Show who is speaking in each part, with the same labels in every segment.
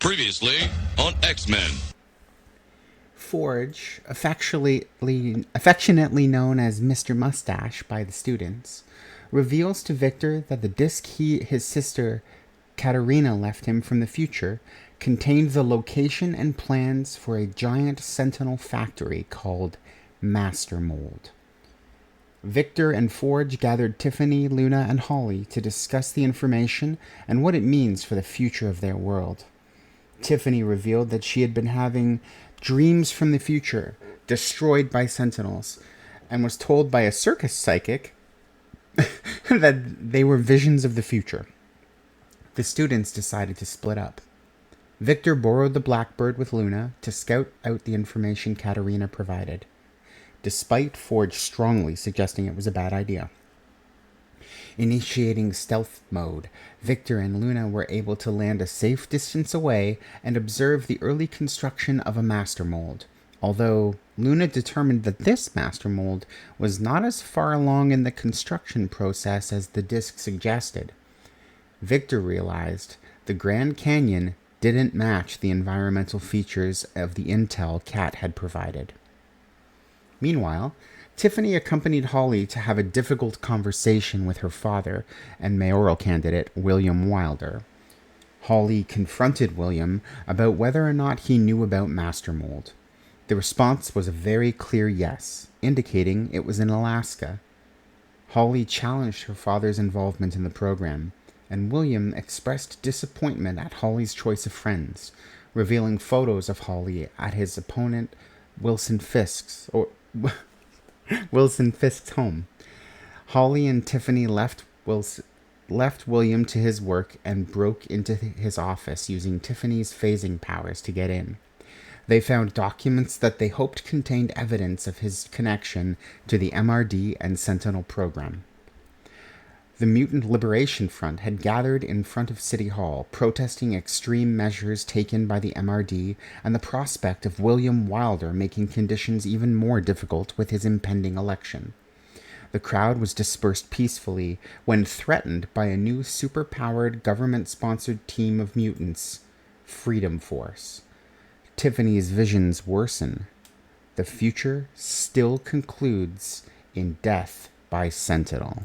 Speaker 1: Previously on X-Men.
Speaker 2: Forge, affectionately known as Mr. Mustache by the students, reveals to Victor that the disc his sister Katarina left him from the future contained the location and plans for a giant Sentinel factory called Master Mold. Victor and Forge gathered Tiffany, Luna, and Holly to discuss the information and what it means for the future of their world. Tiffany revealed that she had been having dreams from the future, destroyed by Sentinels, and was told by a circus psychic that they were visions of the future. The students decided to split up. Victor borrowed the Blackbird with Luna to scout out the information Katarina provided, despite Forge strongly suggesting it was a bad idea. Initiating stealth mode, Victor and Luna were able to land a safe distance away and observe the early construction of a master mold, although Luna determined that this master mold was not as far along in the construction process as the disc suggested. Victor realized the Grand Canyon didn't match the environmental features of the intel Kat had provided. Meanwhile, Tiffany accompanied Holly to have a difficult conversation with her father and mayoral candidate William Wilder. Holly confronted William about whether or not he knew about Master Mold. The response was a very clear yes, indicating it was in Alaska. Holly challenged her father's involvement in the program, and William expressed disappointment at Holly's choice of friends, revealing photos of Holly at his opponent Wilson Fisk's home. Holly and Tiffany left William to his work and broke into his office using Tiffany's phasing powers to get in. They found documents that they hoped contained evidence of his connection to the MRD and Sentinel program. The Mutant Liberation Front had gathered in front of City Hall, protesting extreme measures taken by the MRD and the prospect of William Wilder making conditions even more difficult with his impending election. The crowd was dispersed peacefully when threatened by a new superpowered government-sponsored team of mutants, Freedom Force. Tiffany's visions worsen. The future still concludes in death by Sentinel.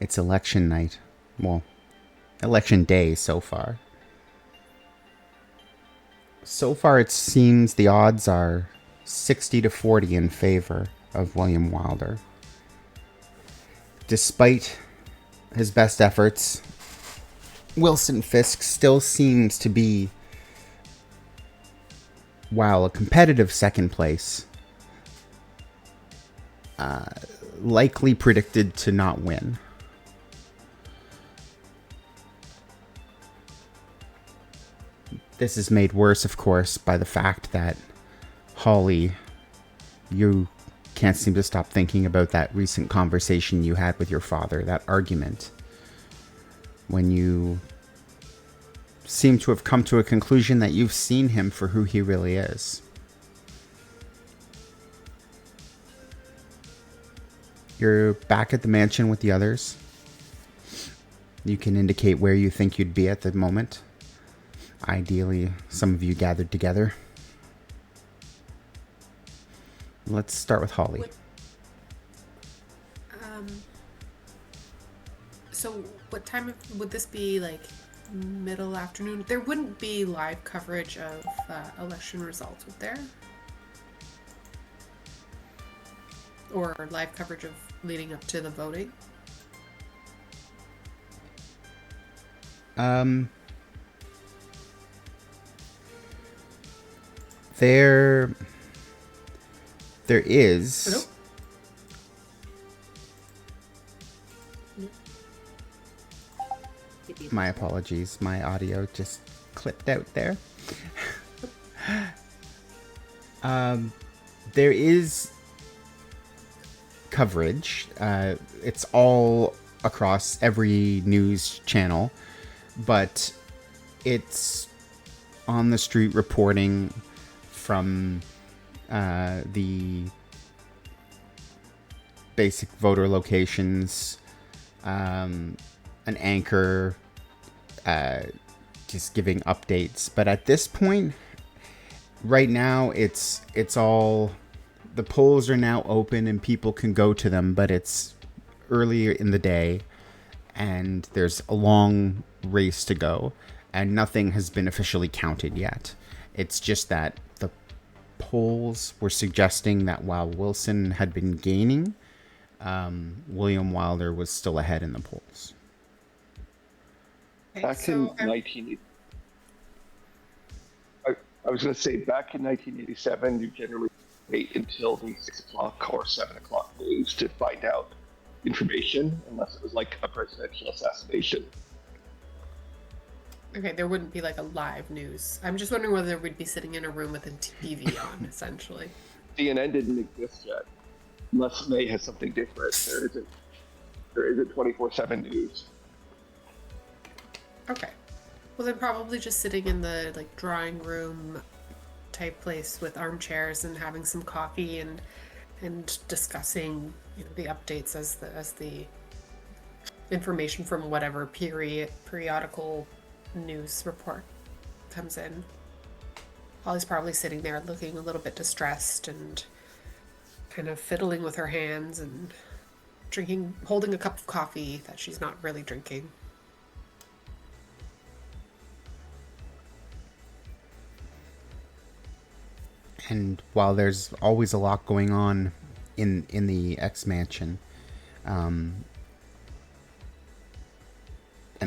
Speaker 2: It's election night. Well, election day so far. So far, it seems the odds are 60-40 in favor of William Wilder. Despite his best efforts, Wilson Fisk still seems to be, while a competitive second place, likely predicted to not win. This is made worse, of course, by the fact that, Holly, you can't seem to stop thinking about that recent conversation you had with your father, that argument, when you seem to have come to a conclusion that you've seen him for who he really is. You're back at the mansion with the others. You can indicate where you think you'd be at the moment. Ideally, some of you gathered together. Let's start with Holly.
Speaker 3: So what time would this be, like middle afternoon? There wouldn't be live coverage of election results, would there? Or live coverage of leading up to the voting?
Speaker 2: There is.
Speaker 3: Hello?
Speaker 2: My apologies. My audio just clipped out there. There is coverage. It's all across every news channel, but it's on the street reporting from the basic voter locations, an anchor just giving updates. But at this point, right now, it's all, the polls are now open and people can go to them, but it's earlier in the day and there's a long race to go and nothing has been officially counted yet. It's just that the polls were suggesting that while Wilson had been gaining, William Wilder was still ahead in the polls.
Speaker 3: Okay,
Speaker 4: Back in 1980, I was going to say, back in 1987, you generally wait until the 6 o'clock or 7 o'clock news to find out information, unless it was like a presidential assassination.
Speaker 3: Okay, there wouldn't be like a live news. I'm just wondering whether we'd be sitting in a room with a TV on, essentially.
Speaker 4: CNN didn't exist yet, unless May has something different. There isn't 24/7 news.
Speaker 3: Okay. Well, then probably just sitting in the like drawing room type place with armchairs and having some coffee and discussing, you know, the updates as the information from whatever periodical news report comes in. Holly's probably sitting there looking a little bit distressed and kind of fiddling with her hands and holding a cup of coffee that she's not really drinking.
Speaker 2: And while there's always a lot going on in the X Mansion, and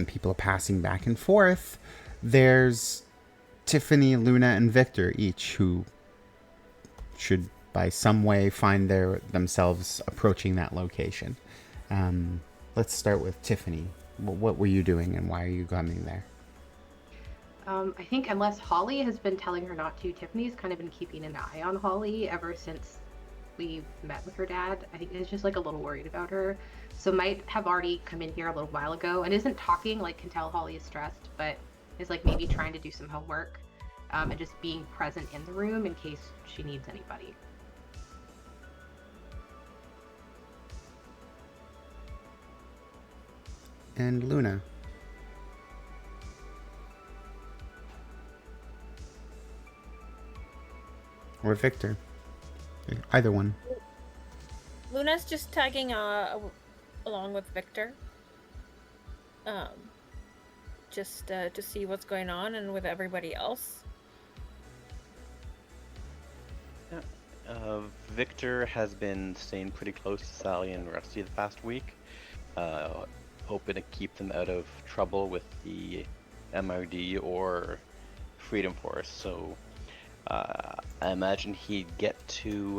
Speaker 2: people are passing back and forth, there's Tiffany, Luna, and Victor, each who should by some way find themselves approaching that location. Let's start with Tiffany. What were you doing and why are you coming there?
Speaker 5: I think unless Holly has been telling her not to, Tiffany's kind of been keeping an eye on Holly ever since we met with her dad. I think is just like a little worried about her. So might have already come in here a little while ago and isn't talking, like can tell Holly is stressed, but is like maybe trying to do some homework and just being present in the room in case she needs anybody.
Speaker 2: And Luna. Or Victor. Either one.
Speaker 6: Luna's just tagging along with Victor. Just to see what's going on and with everybody else.
Speaker 7: Victor has been staying pretty close to Sally and Rusty the past week, hoping to keep them out of trouble with the MRD or Freedom Force. So I imagine he'd get to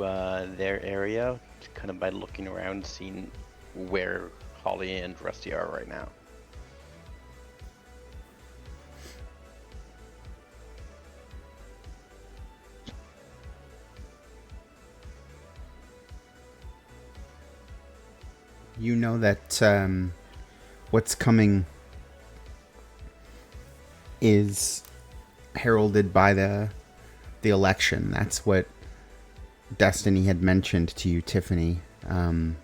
Speaker 7: their area kind of by looking around, seeing where Holly and Rusty are right now.
Speaker 2: You know that what's coming is heralded by the election. That's what Destiny had mentioned to you, Tiffany, when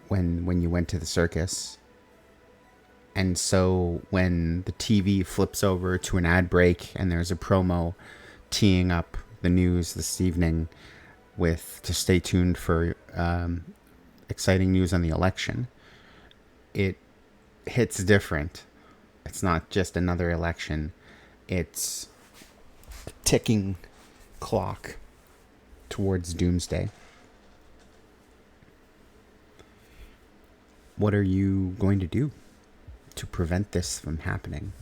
Speaker 2: you went to the circus. And so when the TV flips over to an ad break and there's a promo teeing up the news this evening to stay tuned for exciting news on the election, it hits different. It's not just another election. It's a ticking clock towards doomsday. What are you going to do to prevent this from happening?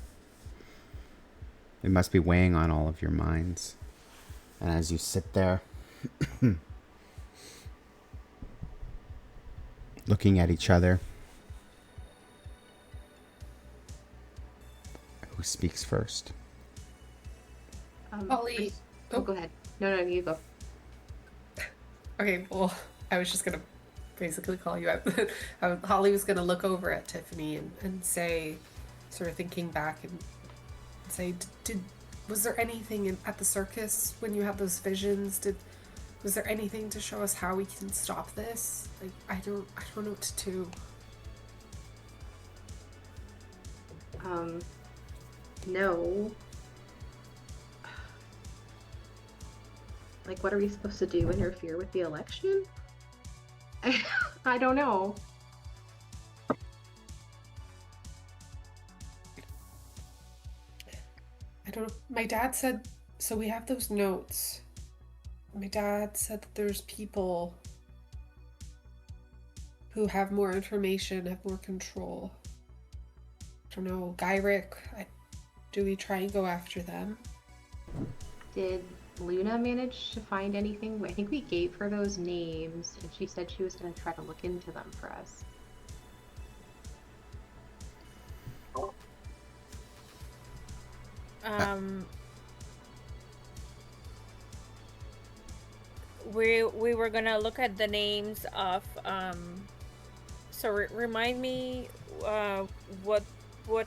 Speaker 2: It must be weighing on all of your minds. And as you sit there, looking at each other, who speaks first?
Speaker 3: Holly.
Speaker 5: Oh, go ahead. No, you go.
Speaker 3: Okay, well, I was just gonna basically call you out. Holly was gonna look over at Tiffany and say, sort of thinking back and say, did was there anything at the circus when you had those visions? Was there anything to show us how we can stop this? Like, I don't know what to do.
Speaker 5: No. Like, what are we supposed to do? Interfere with the election? I don't know.
Speaker 3: I don't know. My dad said, so we have those notes. My dad said that there's people who have more information, have more control. I don't know, Gyrick, do we try and go after them?
Speaker 5: Did Luna manage to find anything? I think we gave her those names, and she said she was going to try to look into them for us.
Speaker 6: We were gonna look at the names of so remind me what we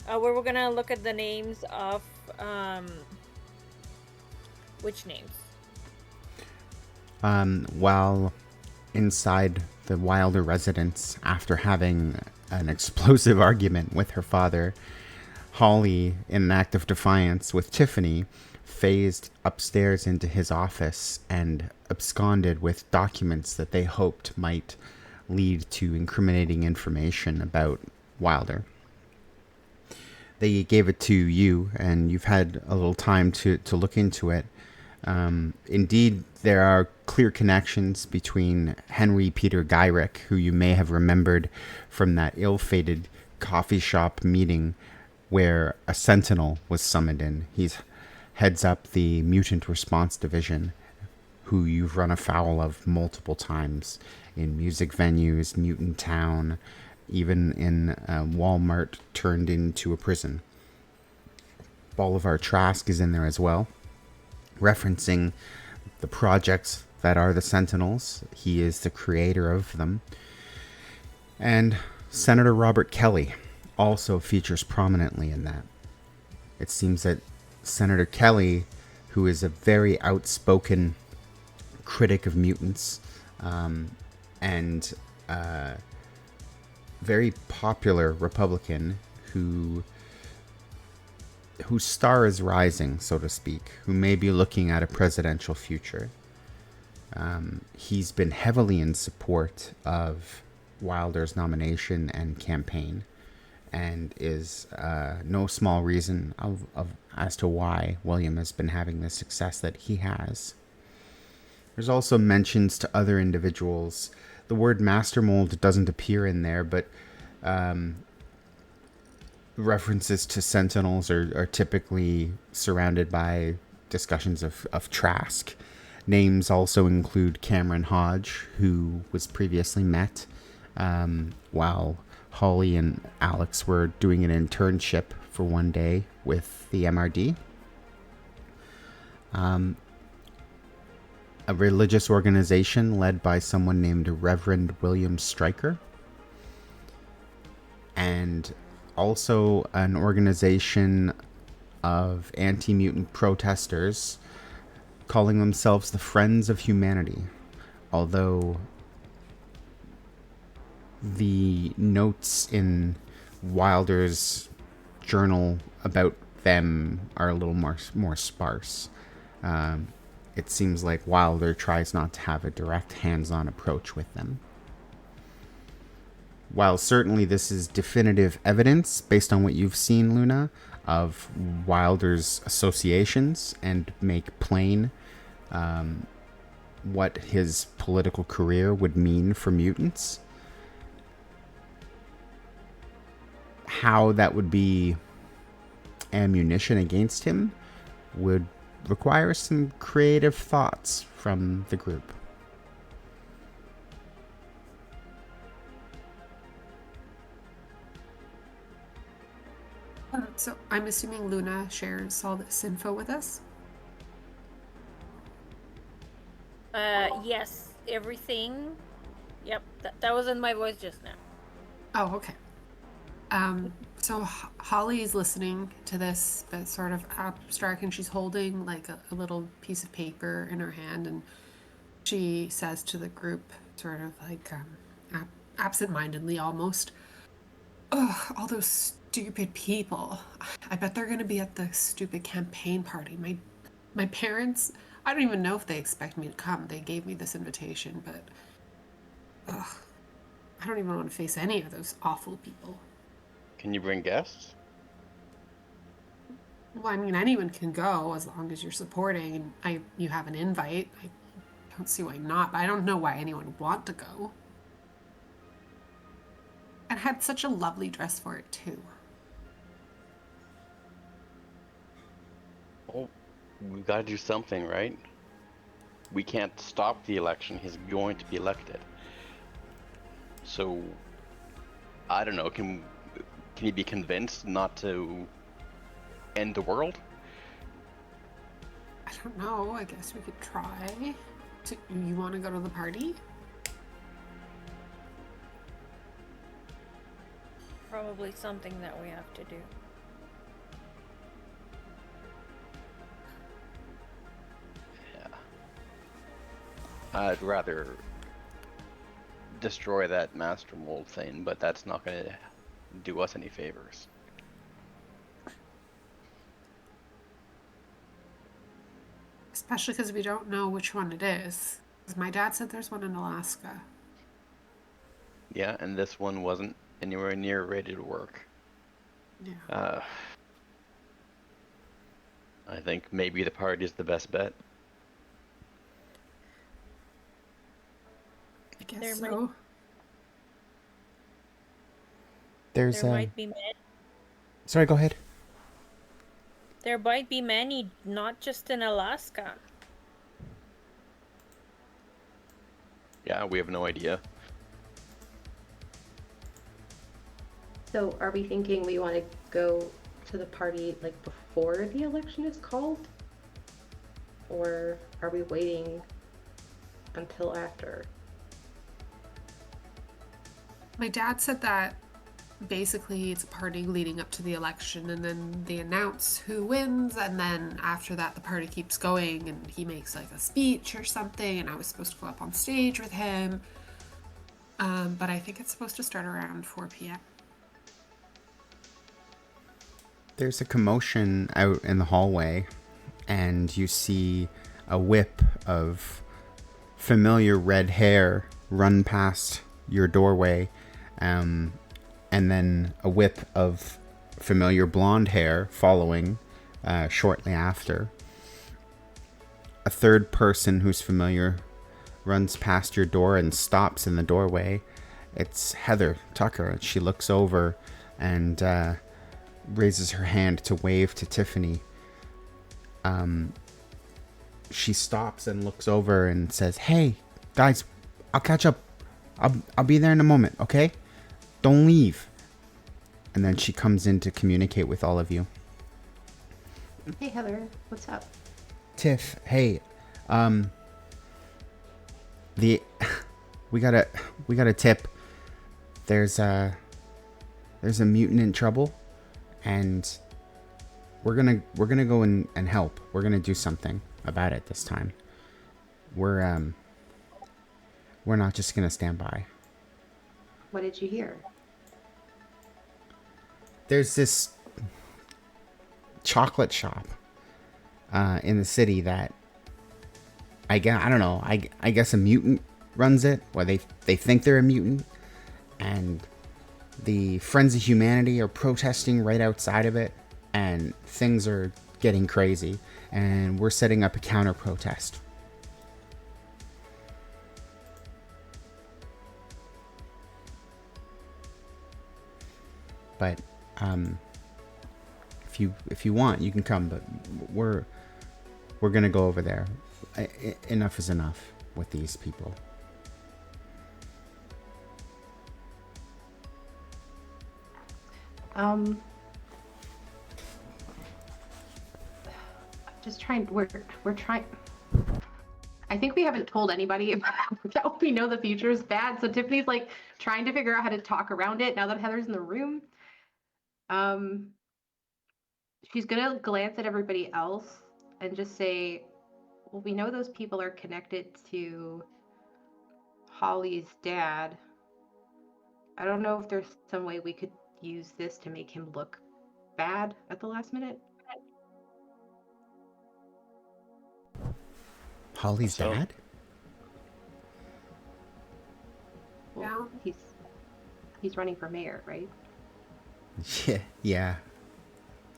Speaker 6: were gonna look at the names of which names?
Speaker 2: While inside the Wilder residence, after having an explosive argument with her father, Holly, in an act of defiance with Tiffany, phased upstairs into his office and absconded with documents that they hoped might lead to incriminating information about Wilder. They gave it to you, and you've had a little time to look into it. Indeed, there are clear connections between Henry Peter Gyrick, who you may have remembered from that ill-fated coffee shop meeting where a sentinel was summoned in. He's heads up the Mutant Response Division, who you've run afoul of multiple times in music venues, Mutant Town, even in Walmart turned into a prison. Bolivar Trask is in there as well, referencing the projects that are the Sentinels. He is the creator of them. And Senator Robert Kelly also features prominently in that. It seems that Senator Kelly, who is a very outspoken critic of mutants, and very popular Republican whose star is rising, so to speak, who may be looking at a presidential future. He's been heavily in support of Wilder's nomination and campaign, and is no small reason as to why William has been having the success that he has. There's also mentions to other individuals. The word master mold doesn't appear in there, but references to Sentinels are typically surrounded by discussions of Trask. Names also include Cameron Hodge, who was previously met while Holly and Alex were doing an internship for one day with the MRD. A religious organization led by someone named Reverend William Stryker. And also an organization of anti-mutant protesters calling themselves the Friends of Humanity. Although the notes in Wilder's journal about them are a little more sparse. It seems like Wilder tries not to have a direct hands-on approach with them. While certainly this is definitive evidence, based on what you've seen, Luna, of Wilder's associations, and make plain what his political career would mean for mutants, how that would be ammunition against him would require some creative thoughts from the group.
Speaker 3: So I'm assuming Luna shares all this info with us?
Speaker 6: Yes, everything. Yep, that was in my voice just now.
Speaker 3: Oh, okay. So Holly is listening to this, but sort of abstract, and she's holding like a little piece of paper in her hand, and she says to the group, sort of like absent-mindedly almost, "Ugh, all those stupid people. I bet they're gonna be at the stupid campaign party. My parents. I don't even know if they expect me to come. They gave me this invitation, but ugh, I don't even want to face any of those awful people."
Speaker 7: Can you bring guests?
Speaker 3: Well, I mean, anyone can go as long as you're supporting and you have an invite. I don't see why not, but I don't know why anyone would want to go. And had such a lovely dress for it too.
Speaker 7: Well, we've got to do something, right? We can't stop the election. He's going to be elected. So, I don't know. Can he be convinced not to end the world?
Speaker 3: I don't know. I guess we could try. You want to go to the party?
Speaker 6: Probably something that we have to do.
Speaker 7: Yeah. I'd rather destroy that master mold thing, but that's not going to do us any favors.
Speaker 3: Especially because we don't know which one it is. 'Cause my dad said there's one in Alaska.
Speaker 7: Yeah, and this one wasn't anywhere near ready to work.
Speaker 3: Yeah.
Speaker 7: I think maybe the party's the best bet.
Speaker 3: I guess
Speaker 6: There
Speaker 3: so.
Speaker 2: There's
Speaker 6: There might be
Speaker 2: Sorry, go ahead.
Speaker 6: there might be many, not just in Alaska.
Speaker 7: Yeah, we have no idea.
Speaker 5: So are we thinking we want to go to the party like before the election is called? Or are we waiting until after?
Speaker 3: My dad said that basically it's a party leading up to the election, and then they announce who wins, and then after that the party keeps going, and he makes like a speech or something, and I was supposed to go up on stage with him. But I think it's supposed to start around 4 p.m.
Speaker 2: There's a commotion out in the hallway, and you see a whip of familiar red hair run past your doorway, and then a whip of familiar blonde hair following shortly after. A third person who's familiar runs past your door and stops in the doorway. It's Heather Tucker, and she looks over and raises her hand to wave to Tiffany. She stops and looks over and says, "Hey, guys, I'll catch up. I'll be there in a moment, okay? Don't leave." And then she comes in to communicate with all of you.
Speaker 5: Hey Heather, what's up?
Speaker 2: Tiff, hey, we got a tip. There's a mutant in trouble, and we're gonna go and help. We're gonna do something about it this time. We're not just gonna stand by.
Speaker 5: What did you hear?
Speaker 2: There's this chocolate shop in the city that I don't know. I guess a mutant runs it, or they think they're a mutant, and the Friends of Humanity are protesting right outside of it, and things are getting crazy, and we're setting up a counter protest. But if you want, you can come, but we're gonna go over there. Enough is enough with these people.
Speaker 5: Just trying. We're trying. I think we haven't told anybody about that. We know the future is bad. So Tiffany's like trying to figure out how to talk around it now that Heather's in the room. She's gonna glance at everybody else and just say, well, we know those people are connected to Holly's dad. I don't know if there's some way we could use this to make him look bad at the last minute.
Speaker 2: Holly's
Speaker 7: So-
Speaker 2: dad?
Speaker 5: Well, he's running for mayor, right?
Speaker 2: Yeah.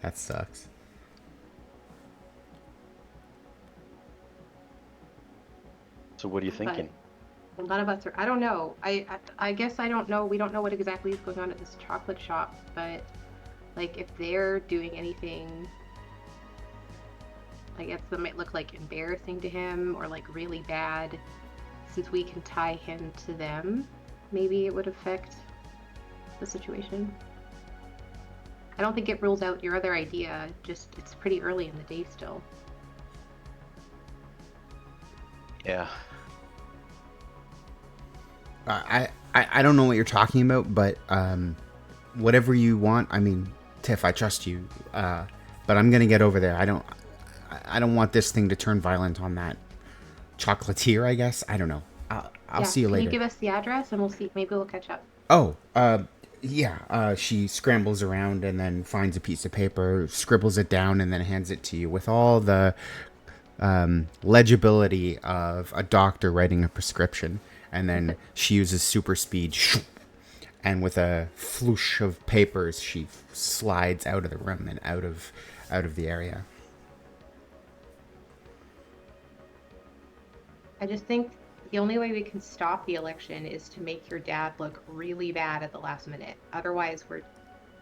Speaker 2: That sucks.
Speaker 7: So what are you thinking?
Speaker 5: Well, none of us are. I don't know. I guess I don't know. We don't know what exactly is going on at this chocolate shop, but like if they're doing anything, I guess that might look like embarrassing to him or like really bad. Since we can tie him to them, maybe it would affect the situation. I don't think it rules out your other idea. Just it's pretty early in the day still.
Speaker 7: Yeah.
Speaker 2: I don't know what you're talking about, but whatever you want. I mean, Tiff, I trust you, but I'm gonna get over there. I don't want this thing to turn violent on that chocolatier. I guess I don't know. I'll see you later.
Speaker 5: Can you give us the address and we'll see? Maybe we'll catch up.
Speaker 2: Oh, yeah. She scrambles around and then finds a piece of paper, scribbles it down, and then hands it to you with all the legibility of a doctor writing a prescription. And then she uses super speed, and with a floosh of papers, she slides out of the room and out of the area.
Speaker 5: I just think the only way we can stop the election is to make your dad look really bad at the last minute. Otherwise, we're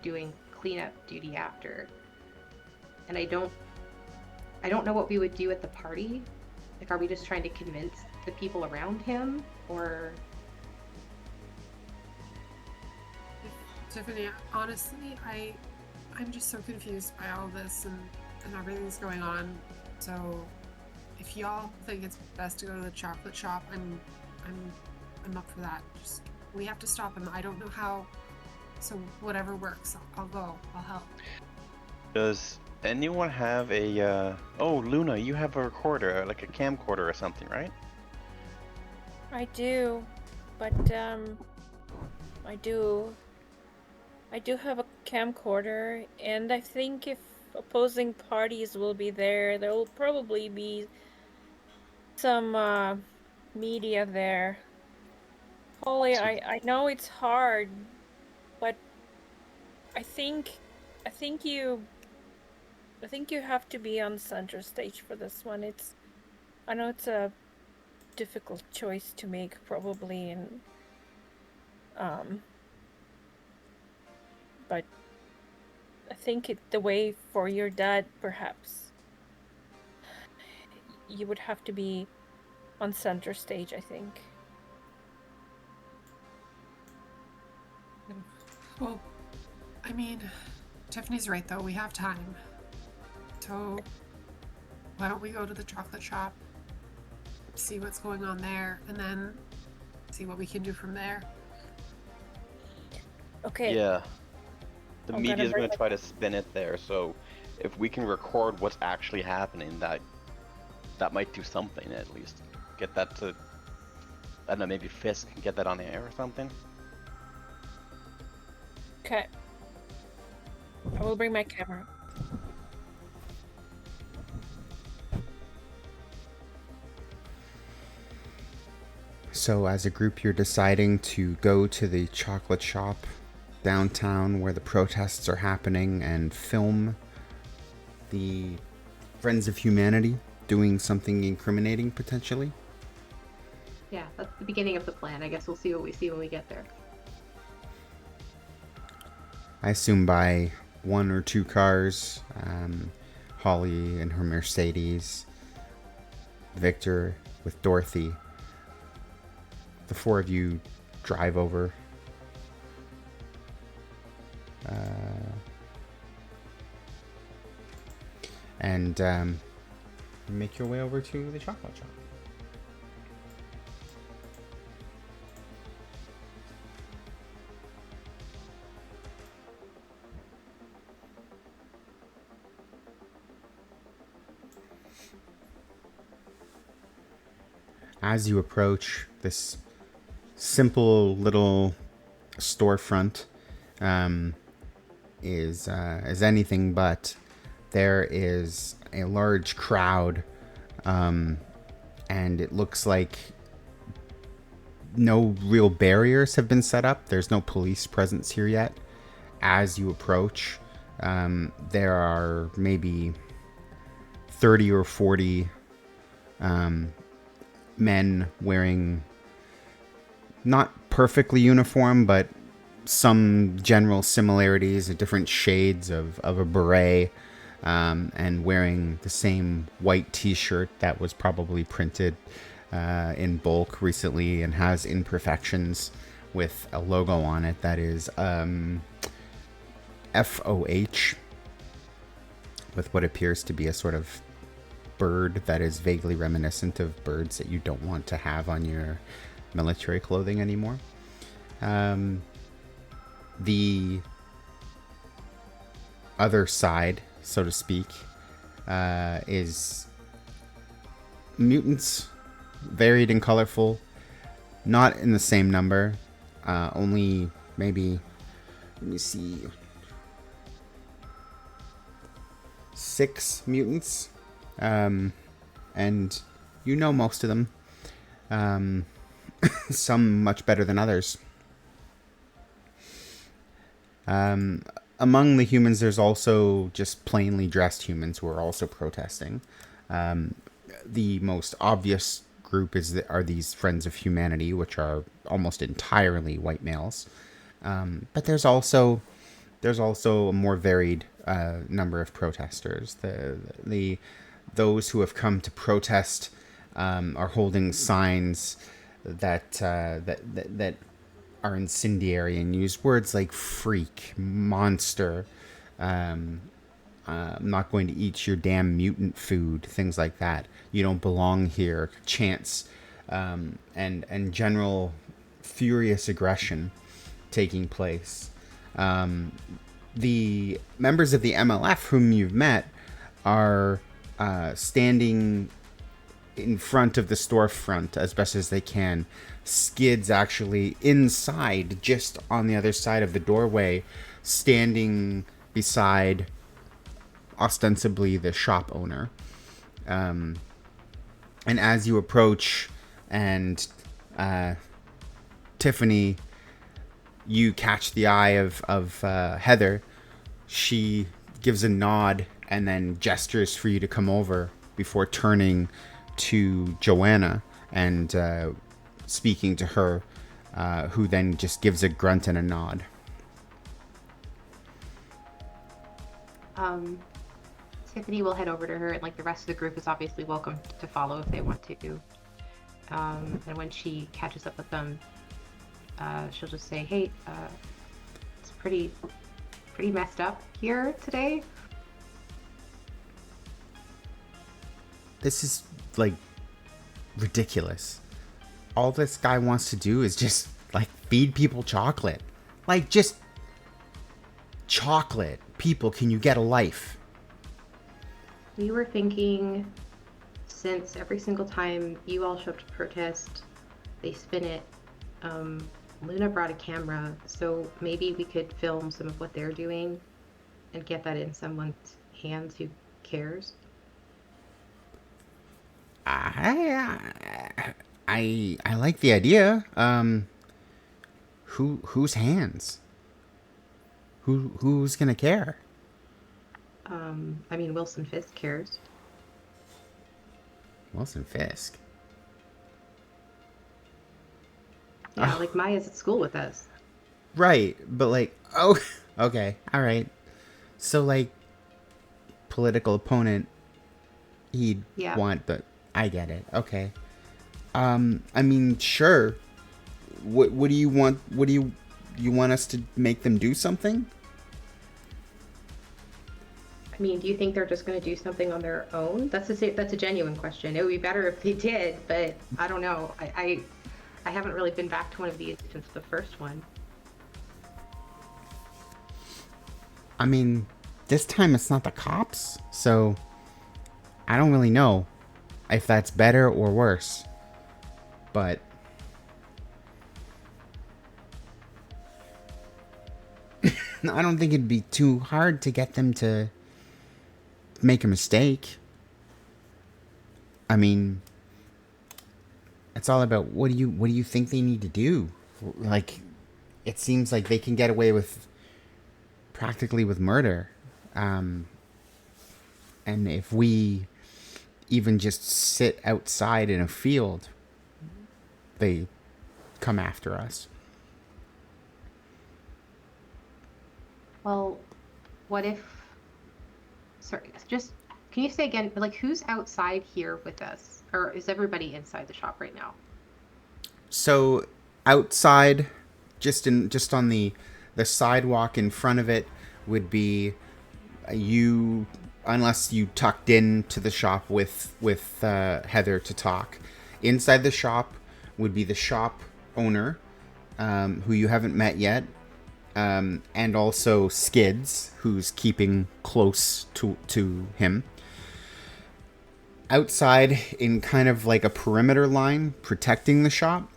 Speaker 5: doing cleanup duty after. And I don't know what we would do at the party. Like, are we just trying to convince the people around him, or?
Speaker 3: Tiffany, honestly, I'm just so confused by all this and everything's going on. So if y'all think it's best to go to the chocolate shop, I'm up for that. Just we have to stop him. I don't know how. So whatever works, I'll go. I'll help.
Speaker 7: Does anyone have a oh, Luna, you have a recorder, like a camcorder or something, right?
Speaker 6: I do, but I do have a camcorder, and I think if opposing parties will be there, there will probably be some media there. Holly, I know it's hard, but I think you have to be on center stage for this one. I know it's a difficult choice to make, probably, and but I think the way for your dad, perhaps you would have to be on center stage, I think.
Speaker 3: Well, I mean, Tiffany's right though. We have time. So why don't we go to the chocolate shop, see what's going on there, and then see what we can do from there.
Speaker 6: Okay.
Speaker 7: Yeah. The
Speaker 6: I'm
Speaker 7: media's
Speaker 6: bring
Speaker 7: going to try to spin it there, so if we can record what's actually happening, that might do something at least. Get that to, I don't know, maybe Fisk can get that on the air or something.
Speaker 6: Okay. I will bring my camera.
Speaker 2: So as a group, you're deciding to go to the chocolate shop downtown where the protests are happening and film the Friends of Humanity doing something incriminating, potentially.
Speaker 5: Yeah, that's the beginning of the plan. I guess we'll see what we see when we get there.
Speaker 2: I assume by 1 or 2 cars, Holly and her Mercedes, Victor with Dorothy. The 4 of you drive over. And make your way over to the chocolate shop. as you approach this simple little storefront, is anything but. There is a large crowd, and it looks like no real barriers have been set up. There's no police presence here yet. As you approach, there are maybe 30 or 40 men wearing not perfectly uniform, but some general similarities, different shades of a beret, and wearing the same white t-shirt that was probably printed in bulk recently and has imperfections with a logo on it that is FOH, with what appears to be a sort of bird that is vaguely reminiscent of birds that you don't want to have on your military clothing anymore. The other side, so to speak, is mutants, varied and colorful, not in the same number, only maybe, let me see, 6 mutants, and you know most of them, some much better than others. Among the humans, there's also just plainly dressed humans who are also protesting. The most obvious group are these Friends of Humanity, which are almost entirely white males. But there's also a more varied number of protesters. Those who have come to protest are holding signs that are incendiary and use words like freak, monster, I'm not going to eat your damn mutant food, things like that. You don't belong here, chants, and general furious aggression taking place. The members of the MLF whom you've met are standing in front of the storefront as best as they can. Skid's actually inside, just on the other side of the doorway, standing beside ostensibly the shop owner. And as you approach, and Tiffany, you catch the eye of Heather. She gives a nod and then gestures for you to come over before turning to Joanna and speaking to her, who then just gives a grunt and a nod.
Speaker 5: Tiffany will head over to her, and like the rest of the group is obviously welcome to follow if they want to. And when she catches up with them, she'll just say, "Hey, it's pretty messed up here today."
Speaker 2: This is like ridiculous. All this guy wants to do is just like feed people chocolate. Like, just chocolate. People, can you get a life?
Speaker 5: We were thinking, since every single time you all show up to protest, they spin it. Luna brought a camera, so maybe we could film some of what they're doing and get that in someone's hands who cares.
Speaker 2: I like the idea. Whose hands? Who's gonna care?
Speaker 5: I mean, Wilson Fisk cares.
Speaker 2: Wilson Fisk.
Speaker 5: Yeah, like Maya's at school with us.
Speaker 2: Right, but like, oh, okay, all right. So like, political opponent, he'd want, but I get it. Okay. I mean, sure. What do you want? What do you want us to make them do something?
Speaker 5: I mean, do you think they're just going to do something on their own? That's a genuine question. It would be better if they did, but I don't know. I haven't really been back to one of these since the first one.
Speaker 2: I mean, this time it's not the cops, so I don't really know if that's better or worse. but I don't think it'd be too hard to get them to make a mistake. I mean, it's all about what do you think they need to do? Like, it seems like they can get away with practically with murder. And if we even just sit outside in a field, they come after us.
Speaker 5: Well, what if... Sorry, just... Can you say again, like, who's outside here with us? Or is everybody inside the shop right now?
Speaker 2: So, outside, just on the sidewalk in front of it would be you, unless you tucked into the shop with Heather to talk. Inside the shop would be the shop owner, who you haven't met yet, and also Skids, who's keeping close to him. Outside, in kind of like a perimeter line protecting the shop,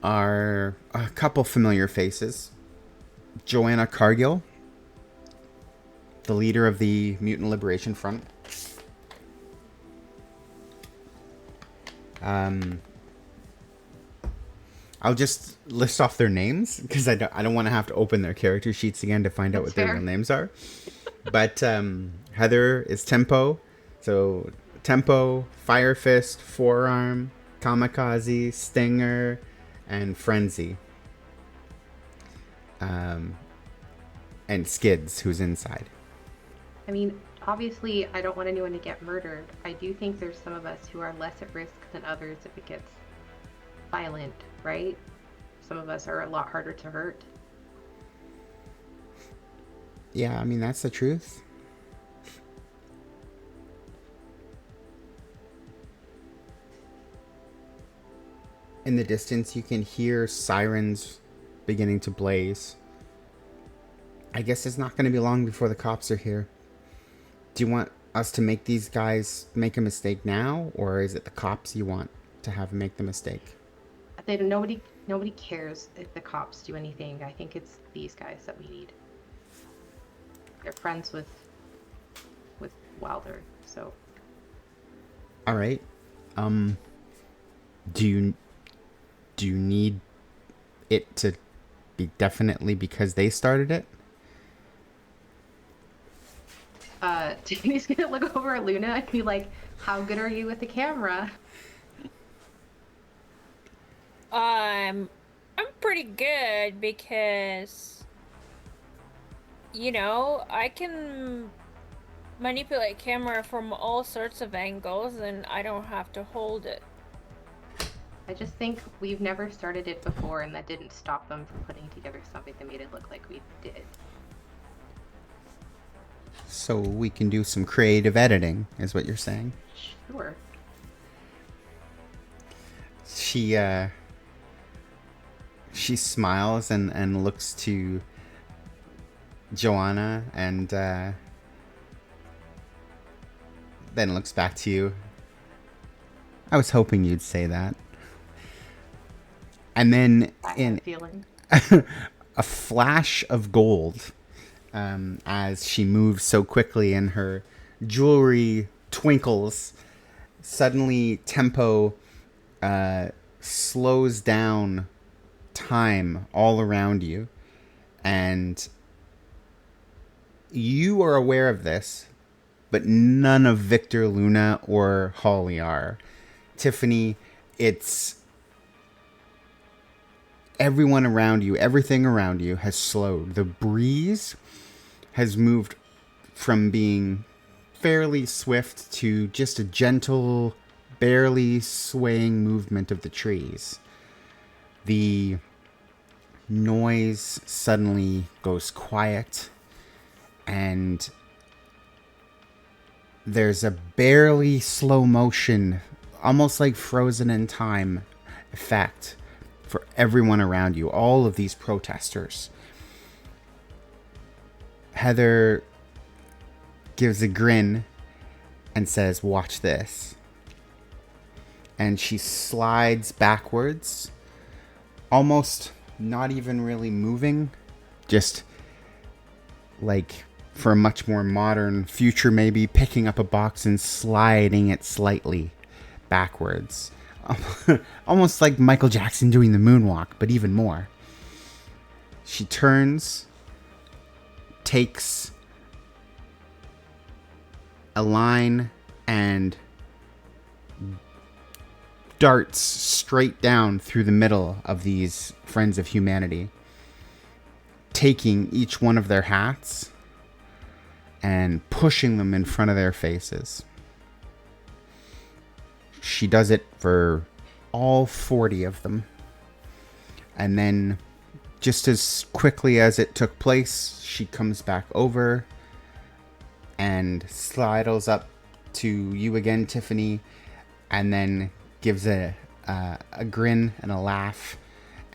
Speaker 2: are a couple familiar faces. Joanna Cargill, the leader of the Mutant Liberation Front. I'll just list off their names because I don't want to have to open their character sheets again to find out what their real names are. But Heather is Tempo. So Tempo, Fire Fist, Forearm, Kamikaze, Stinger, and Frenzy. And Skids, who's inside.
Speaker 5: I mean, obviously, I don't want anyone to get murdered. I do think there's some of us who are less at risk than others if it gets violent, right? Some of us are a lot harder to hurt.
Speaker 2: Yeah, I mean, that's the truth. In the distance, you can hear sirens beginning to blaze. I guess it's not going to be long before the cops are here. Do you want us to make these guys make a mistake now, or is it the cops you want to have make the mistake?
Speaker 5: Nobody cares if the cops do anything. I think it's these guys that we need. They're friends with Wilder, so.
Speaker 2: All right. Do you need it to be definitely because they started it?
Speaker 5: Tiffany's gonna look over at Luna and be like, "How good are you with the camera?"
Speaker 6: I'm pretty good because, you know, I can manipulate camera from all sorts of angles and I don't have to hold it.
Speaker 5: I just think we've never started it before, and that didn't stop them from putting together something that made it look like we did.
Speaker 2: So we can do some creative editing, is what you're saying?
Speaker 5: Sure.
Speaker 2: She smiles and looks to Joanna and then looks back to you. I was hoping you'd say that. And then in a flash of gold, as she moves so quickly and her jewelry twinkles, suddenly Tempo slows down time all around you, and you are aware of this, but none of Victor, Luna, or Holly are. Tiffany, it's everyone around you, everything around you has slowed. The breeze has moved from being fairly swift to just a gentle, barely swaying movement of the trees. The noise suddenly goes quiet, and there's a barely slow motion, almost like frozen in time effect for everyone around you, all of these protesters. Heather gives a grin and says, "Watch this." and she slides backwards, almost not even really moving, just like for a much more modern future, maybe picking up a box and sliding it slightly backwards. Almost like Michael Jackson doing the moonwalk, but even more. She turns, takes a line, and darts straight down through the middle of these Friends of Humanity, taking each one of their hats and pushing them in front of their faces. She does it for all 40 of them. And then, just as quickly as it took place, she comes back over and sidles up to you again, Tiffany, and then gives a grin and a laugh,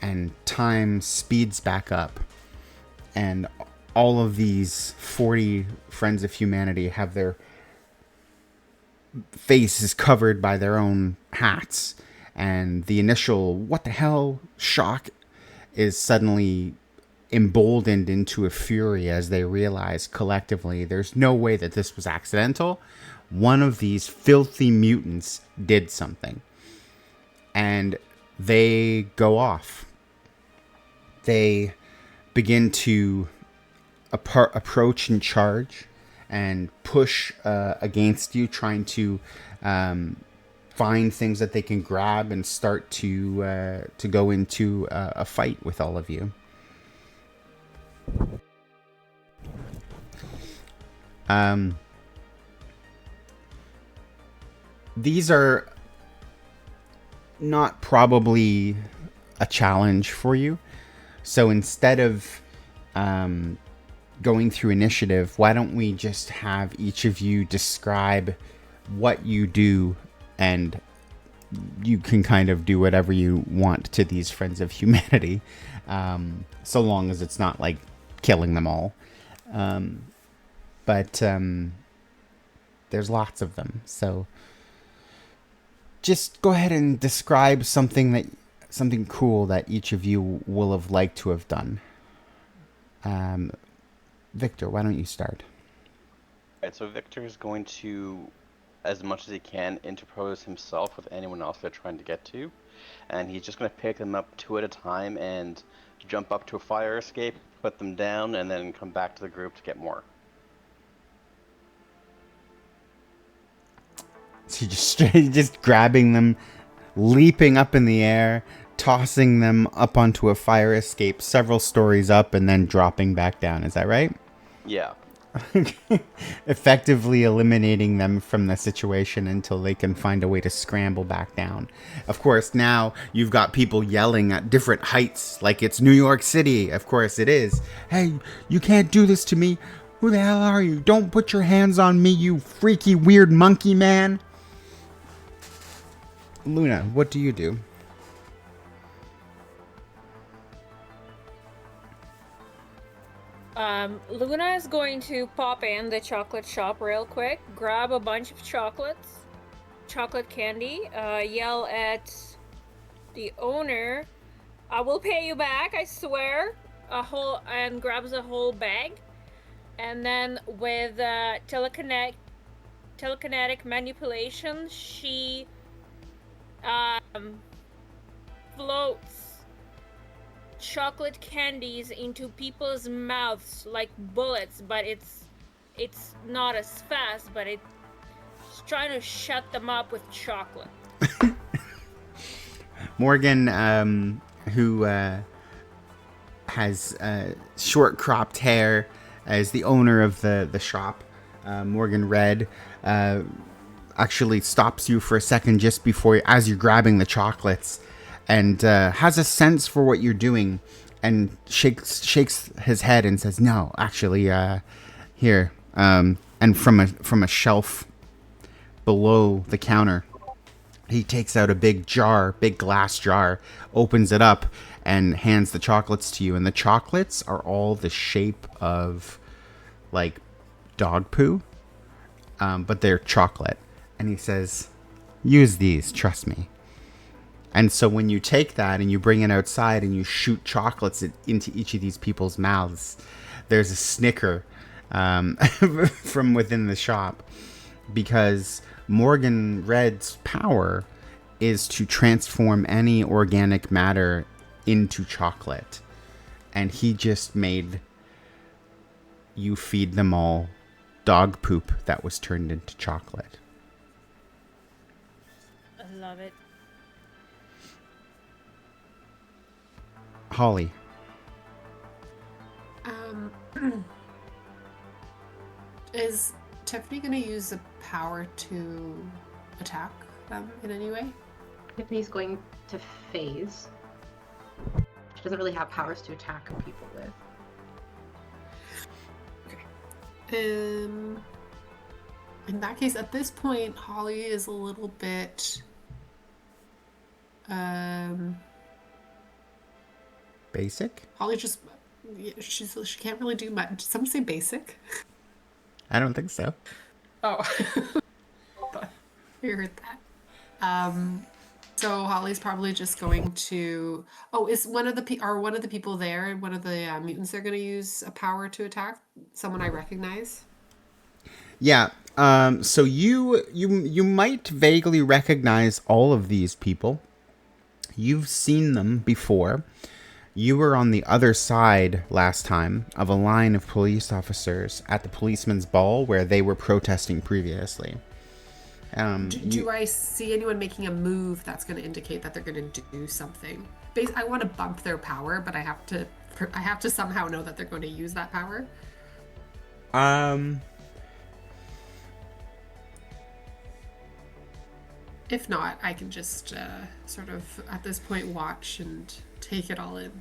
Speaker 2: and time speeds back up. And all of these 40 Friends of Humanity have their faces covered by their own hats. And the initial, what the hell, shock is suddenly emboldened into a fury as they realize collectively there's no way that this was accidental. One of these filthy mutants did something. And they go off. They begin to approach and charge and push against you, trying to find things that they can grab and start to go into a fight with all of you. These are not probably a challenge for you. So instead of going through initiative, why don't we just have each of you describe what you do, and you can kind of do whatever you want to these Friends of Humanity, so long as it's not like killing them all. But there's lots of them, so just go ahead and describe something cool that each of you will have liked to have done. Victor, why don't you start?
Speaker 7: Alright, so Victor is going to, as much as he can, interpose himself with anyone else they're trying to get to. And he's just going to pick them up 2 at a time and jump up to a fire escape, put them down, and then come back to the group to get more.
Speaker 2: So just grabbing them, leaping up in the air, tossing them up onto a fire escape several stories up, and then dropping back down. Is that right?
Speaker 7: Yeah.
Speaker 2: Effectively eliminating them from the situation until they can find a way to scramble back down. Of course, now you've got people yelling at different heights like it's New York City. Of course it is. Hey, you can't do this to me. Who the hell are you? Don't put your hands on me, you freaky weird monkey man. Luna, what do you do?
Speaker 6: Luna is going to pop in the chocolate shop real quick, grab a bunch of chocolate candy, yell at the owner, "I will pay you back, I swear," and grabs a whole bag, and then with telekinetic manipulation, she floats chocolate candies into people's mouths like bullets, but it's not as fast, but it's trying to shut them up with chocolate.
Speaker 2: Morgan, who has short cropped hair, is the owner of the shop. Morgan Red actually stops you for a second just before, as you're grabbing the chocolates, and has a sense for what you're doing, and shakes his head and says, "No, actually, here." And from a shelf below the counter, he takes out a big glass jar, opens it up, and hands the chocolates to you. And the chocolates are all the shape of like dog poo, but they're chocolate. And he says, Use these, trust me. And so when you take that and you bring it outside and you shoot chocolates into each of these people's mouths, there's a snicker from within the shop, because Morgan Red's power is to transform any organic matter into chocolate. And he just made you feed them all dog poop that was turned into chocolate.
Speaker 6: I love it.
Speaker 2: Holly.
Speaker 3: Is Tiffany going to use the power to attack them in any way?
Speaker 5: Tiffany's going to phase. She doesn't really have powers to attack people with.
Speaker 3: In that case, at this point, Holly is a little bit
Speaker 2: Basic?
Speaker 3: Holly just she can't really do much. Did someone say basic?
Speaker 2: I don't think so.
Speaker 3: Oh, I heard that. So Holly's probably just going to. Oh, is one of the people there? One of the mutants they're going to use a power to attack someone I recognize.
Speaker 2: Yeah. So you might vaguely recognize all of these people. You've seen them before. You were on the other side last time of a line of police officers at the policeman's ball where they were protesting previously.
Speaker 3: Do I see anyone making a move that's going to indicate that they're going to do something? I want to bump their power, but I have to somehow know that they're going to use that power. If not, I can just sort of at this point watch and take it all in.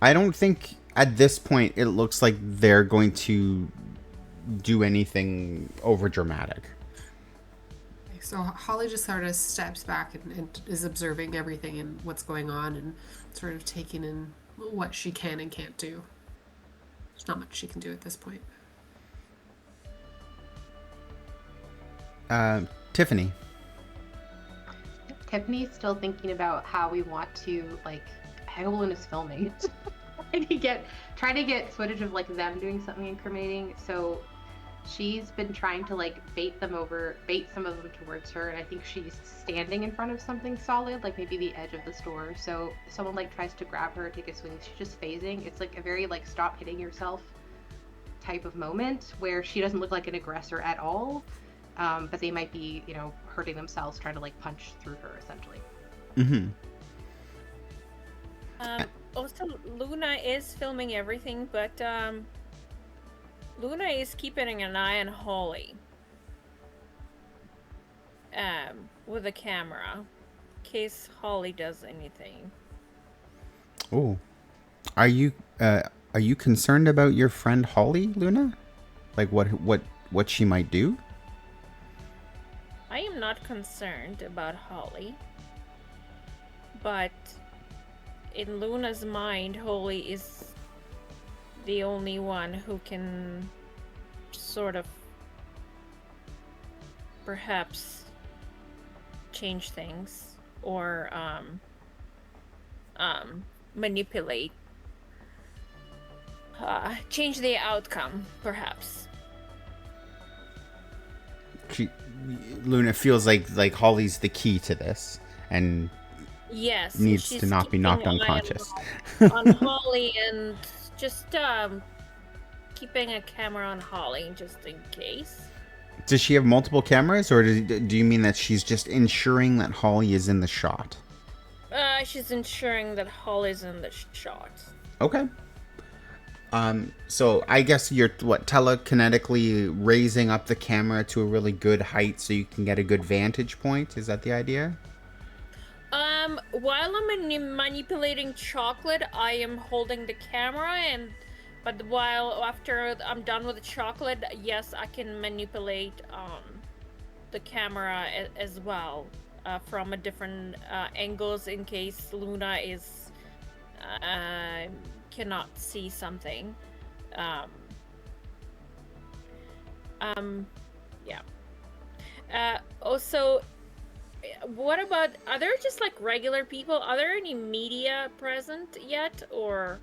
Speaker 2: I don't think at this point it looks like they're going to do anything over dramatic.
Speaker 3: So Holly just sort of steps back and is observing everything and what's going on and sort of taking in what she can and can't do. There's not much she can do at this point.
Speaker 2: Tiffany.
Speaker 5: Tiffany's still thinking about how we want to, like, Hagglin is filming. trying to get footage of, like, them doing something incriminating. So she's been trying to, like, bait some of them towards her. And I think she's standing in front of something solid, like maybe the edge of the store. So if someone, like, tries to grab her or take a swing, she's just phasing. It's, like, a very, like, stop hitting yourself type of moment where she doesn't look like an aggressor at all. But they might be, hurting themselves trying to, like, punch through her, essentially.
Speaker 2: Mm-hmm.
Speaker 6: Also, Luna is filming everything, but Luna is keeping an eye on Holly. With a camera, in case Holly does anything.
Speaker 2: Oh, are you concerned about your friend Holly, Luna? Like what she might do?
Speaker 6: I am not concerned about Holly, but in Luna's mind, Holly is the only one who can sort of perhaps change things or manipulate, change the outcome, perhaps.
Speaker 2: Luna feels like Holly's the key to this, and
Speaker 6: yes,
Speaker 2: needs to not be knocked unconscious.
Speaker 6: On Holly, and just keeping a camera on Holly just in case.
Speaker 2: Does she have multiple cameras, or do you mean that she's just ensuring that Holly is in the shot?
Speaker 6: She's ensuring that Holly's in the shot.
Speaker 2: Okay. So I guess you're telekinetically raising up the camera to a really good height so you can get a good vantage point. Is that the idea?
Speaker 6: While I'm manipulating chocolate, I am holding the camera, but after I'm done with the chocolate, yes, I can manipulate the camera as well from a different angles in case Luna is cannot see something. Yeah. Also, what about, are there just like regular people? Are there any media present yet, or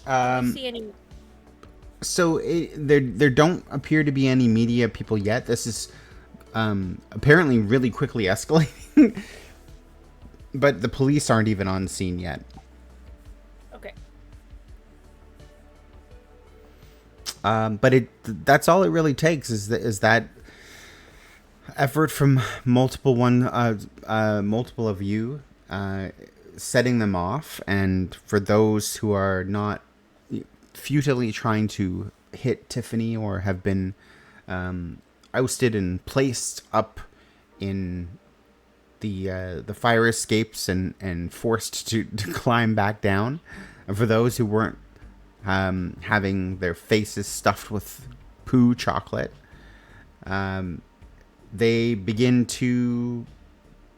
Speaker 6: do you see any?
Speaker 2: So there don't appear to be any media people yet. This is apparently really quickly escalating. But the police aren't even on scene yet.
Speaker 6: Okay.
Speaker 2: But that's all it really takes is that effort from multiple of you setting them off, and for those who are not futilely trying to hit Tiffany or have been ousted and placed up in the fire escapes and forced to climb back down. And for those who weren't having their faces stuffed with poo chocolate, they begin to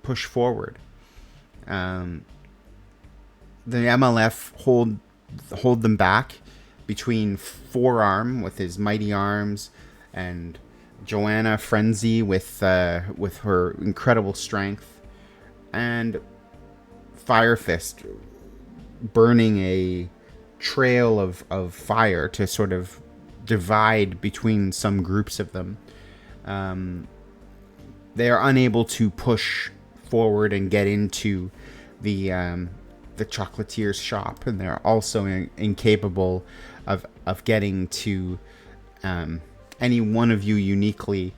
Speaker 2: push forward. The MLF hold them back between Forearm with his mighty arms and Joanna Frenzy with her incredible strength, and Fire Fist burning a trail of fire to sort of divide between some groups of them. They are unable to push forward and get into the chocolatier's shop, and they're also incapable of getting to any one of you uniquely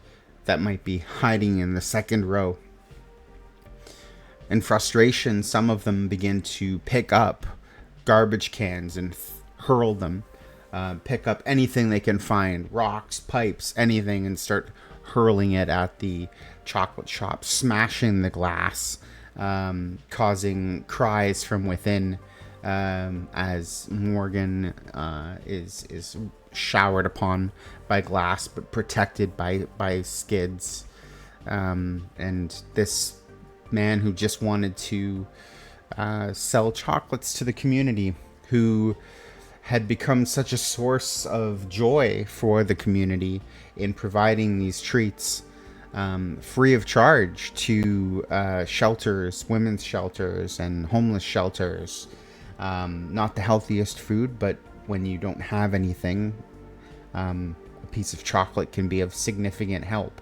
Speaker 2: that might be hiding in the second row. In frustration, some of them begin to pick up garbage cans and hurl them. Pick up anything they can find, rocks, pipes, anything, and start hurling it at the chocolate shop, smashing the glass, causing cries from within as Morgan is showered upon by glass, but protected by skids. And this man who just wanted to sell chocolates to the community, who had become such a source of joy for the community in providing these treats free of charge to shelters, women's shelters, and homeless shelters. Not the healthiest food, but when you don't have anything, a piece of chocolate can be of significant help.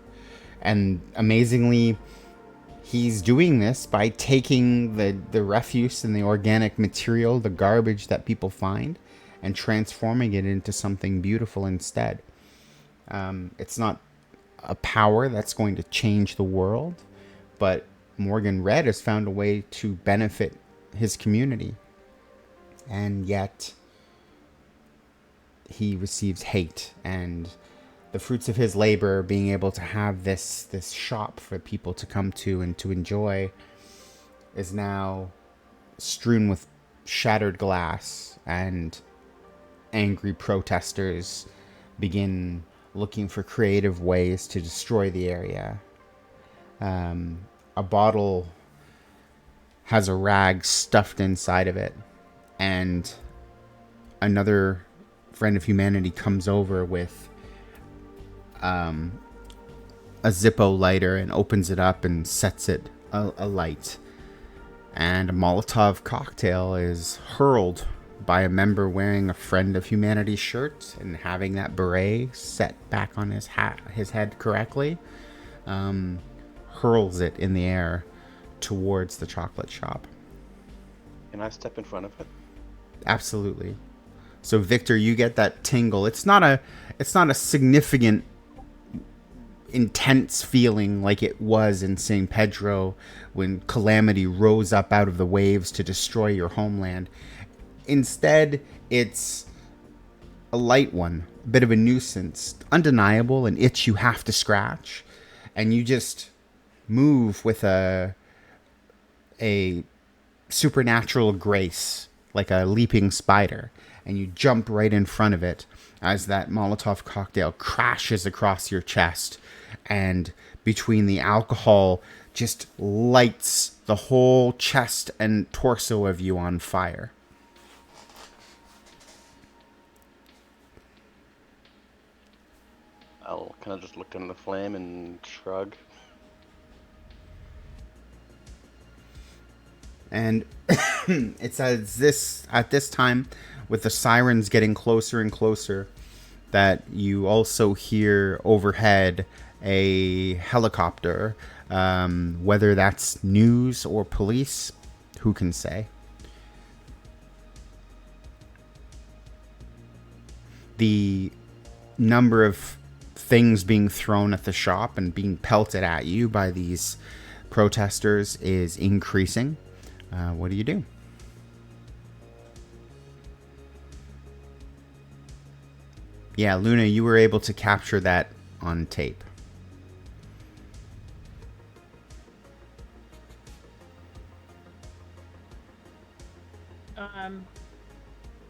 Speaker 2: And amazingly, he's doing this by taking the refuse and the organic material, the garbage that people find, and transforming it into something beautiful instead. It's not a power that's going to change the world, but Morgan Red has found a way to benefit his community. And yet he receives hate, and the fruits of his labor, being able to have this shop for people to come to and to enjoy, is now strewn with shattered glass, and angry protesters begin looking for creative ways to destroy the area. A bottle has a rag stuffed inside of it, and another friend of humanity comes over with a Zippo lighter and opens it up and sets it alight. And a Molotov cocktail is hurled by a member wearing a Friend of Humanity shirt and having that beret set back on his head correctly. Hurls it in the air towards the chocolate shop.
Speaker 7: Can I step in front of it?
Speaker 2: Absolutely. So Victor, you get that tingle. It's not a significant, intense feeling like it was in San Pedro when calamity rose up out of the waves to destroy your homeland. Instead, it's a light one, a bit of a nuisance, undeniable, an itch you have to scratch, and you just move with a supernatural grace, like a leaping spider, and you jump right in front of it as that Molotov cocktail crashes across your chest, and between the alcohol just lights the whole chest and torso of you on fire.
Speaker 7: I'll kind of just look down the flame and shrug.
Speaker 2: And it's at this time, with the sirens getting closer and closer, that you also hear overhead a helicopter. Whether that's news or police, who can say? The number of things being thrown at the shop and being pelted at you by these protesters is increasing. What do you do? Yeah, Luna, you were able to capture that on tape.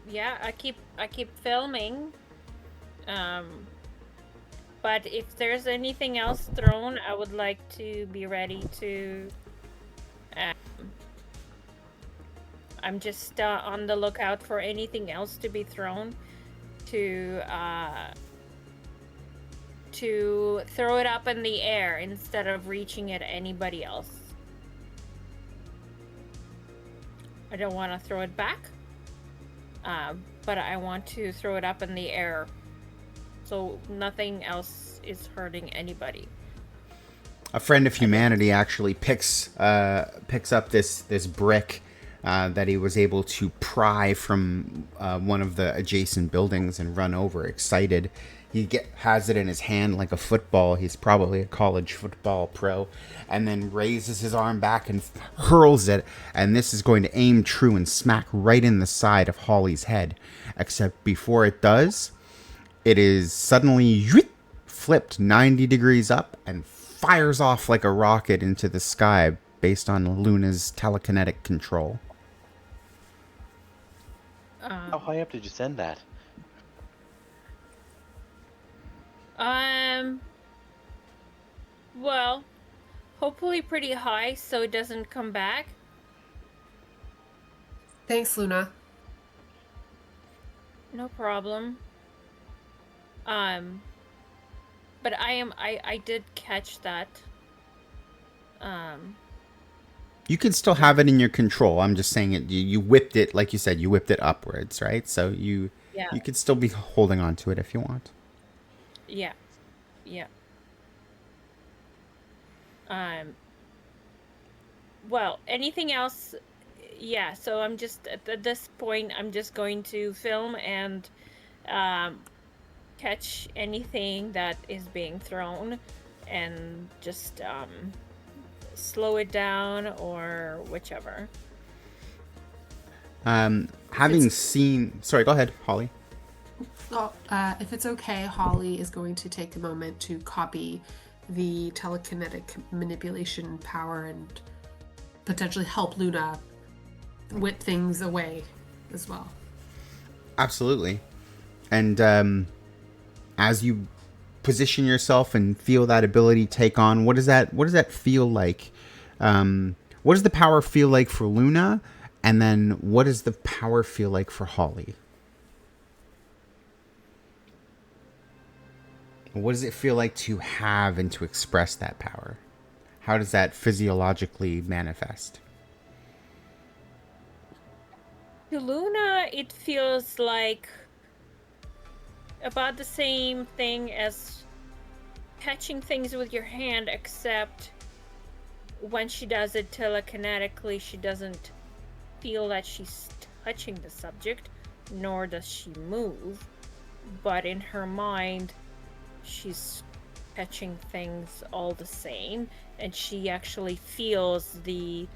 Speaker 6: Yeah, I keep filming. But if there's anything else thrown, I would like to be ready to. I'm just on the lookout for anything else to be thrown, to throw it up in the air instead of reaching at anybody else. I don't want to throw it back, but I want to throw it up in the air so nothing else is hurting anybody.
Speaker 2: A friend of humanity actually picks up this brick that he was able to pry from one of the adjacent buildings and run over, excited. He has it in his hand like a football. He's probably a college football pro, and then raises his arm back and hurls it. And this is going to aim true and smack right in the side of Holly's head. Except before it does, it is suddenly flipped 90 degrees up and fires off like a rocket into the sky based on Luna's telekinetic control.
Speaker 7: How high up did you send that?
Speaker 6: Well, hopefully pretty high so it doesn't come back.
Speaker 3: Thanks, Luna.
Speaker 6: No problem. But I did catch that.
Speaker 2: You can still have it in your control. I'm just saying it. You whipped it, like you said, you whipped it upwards, right? So you could still be holding on to it if you want.
Speaker 6: Yeah. Well, anything else? Yeah. So I'm just at this point. I'm just going to film and catch anything that is being thrown, and just slow it down or whichever.
Speaker 2: Having seen... Sorry, go ahead, Holly.
Speaker 3: Well, if it's okay, Holly is going to take a moment to copy the telekinetic manipulation power and potentially help Luna whip things away as well.
Speaker 2: Absolutely. And as you position yourself and feel that ability take on, what does that feel like? What does the power feel like for Luna? And then what does the power feel like for Holly? What does it feel like to have and to express that power? How does that physiologically manifest?
Speaker 6: To Luna, it feels like about the same thing as catching things with your hand, except when she does it telekinetically, she doesn't feel that she's touching the subject, nor does she move. But in her mind, she's catching things all the same, and she actually feels the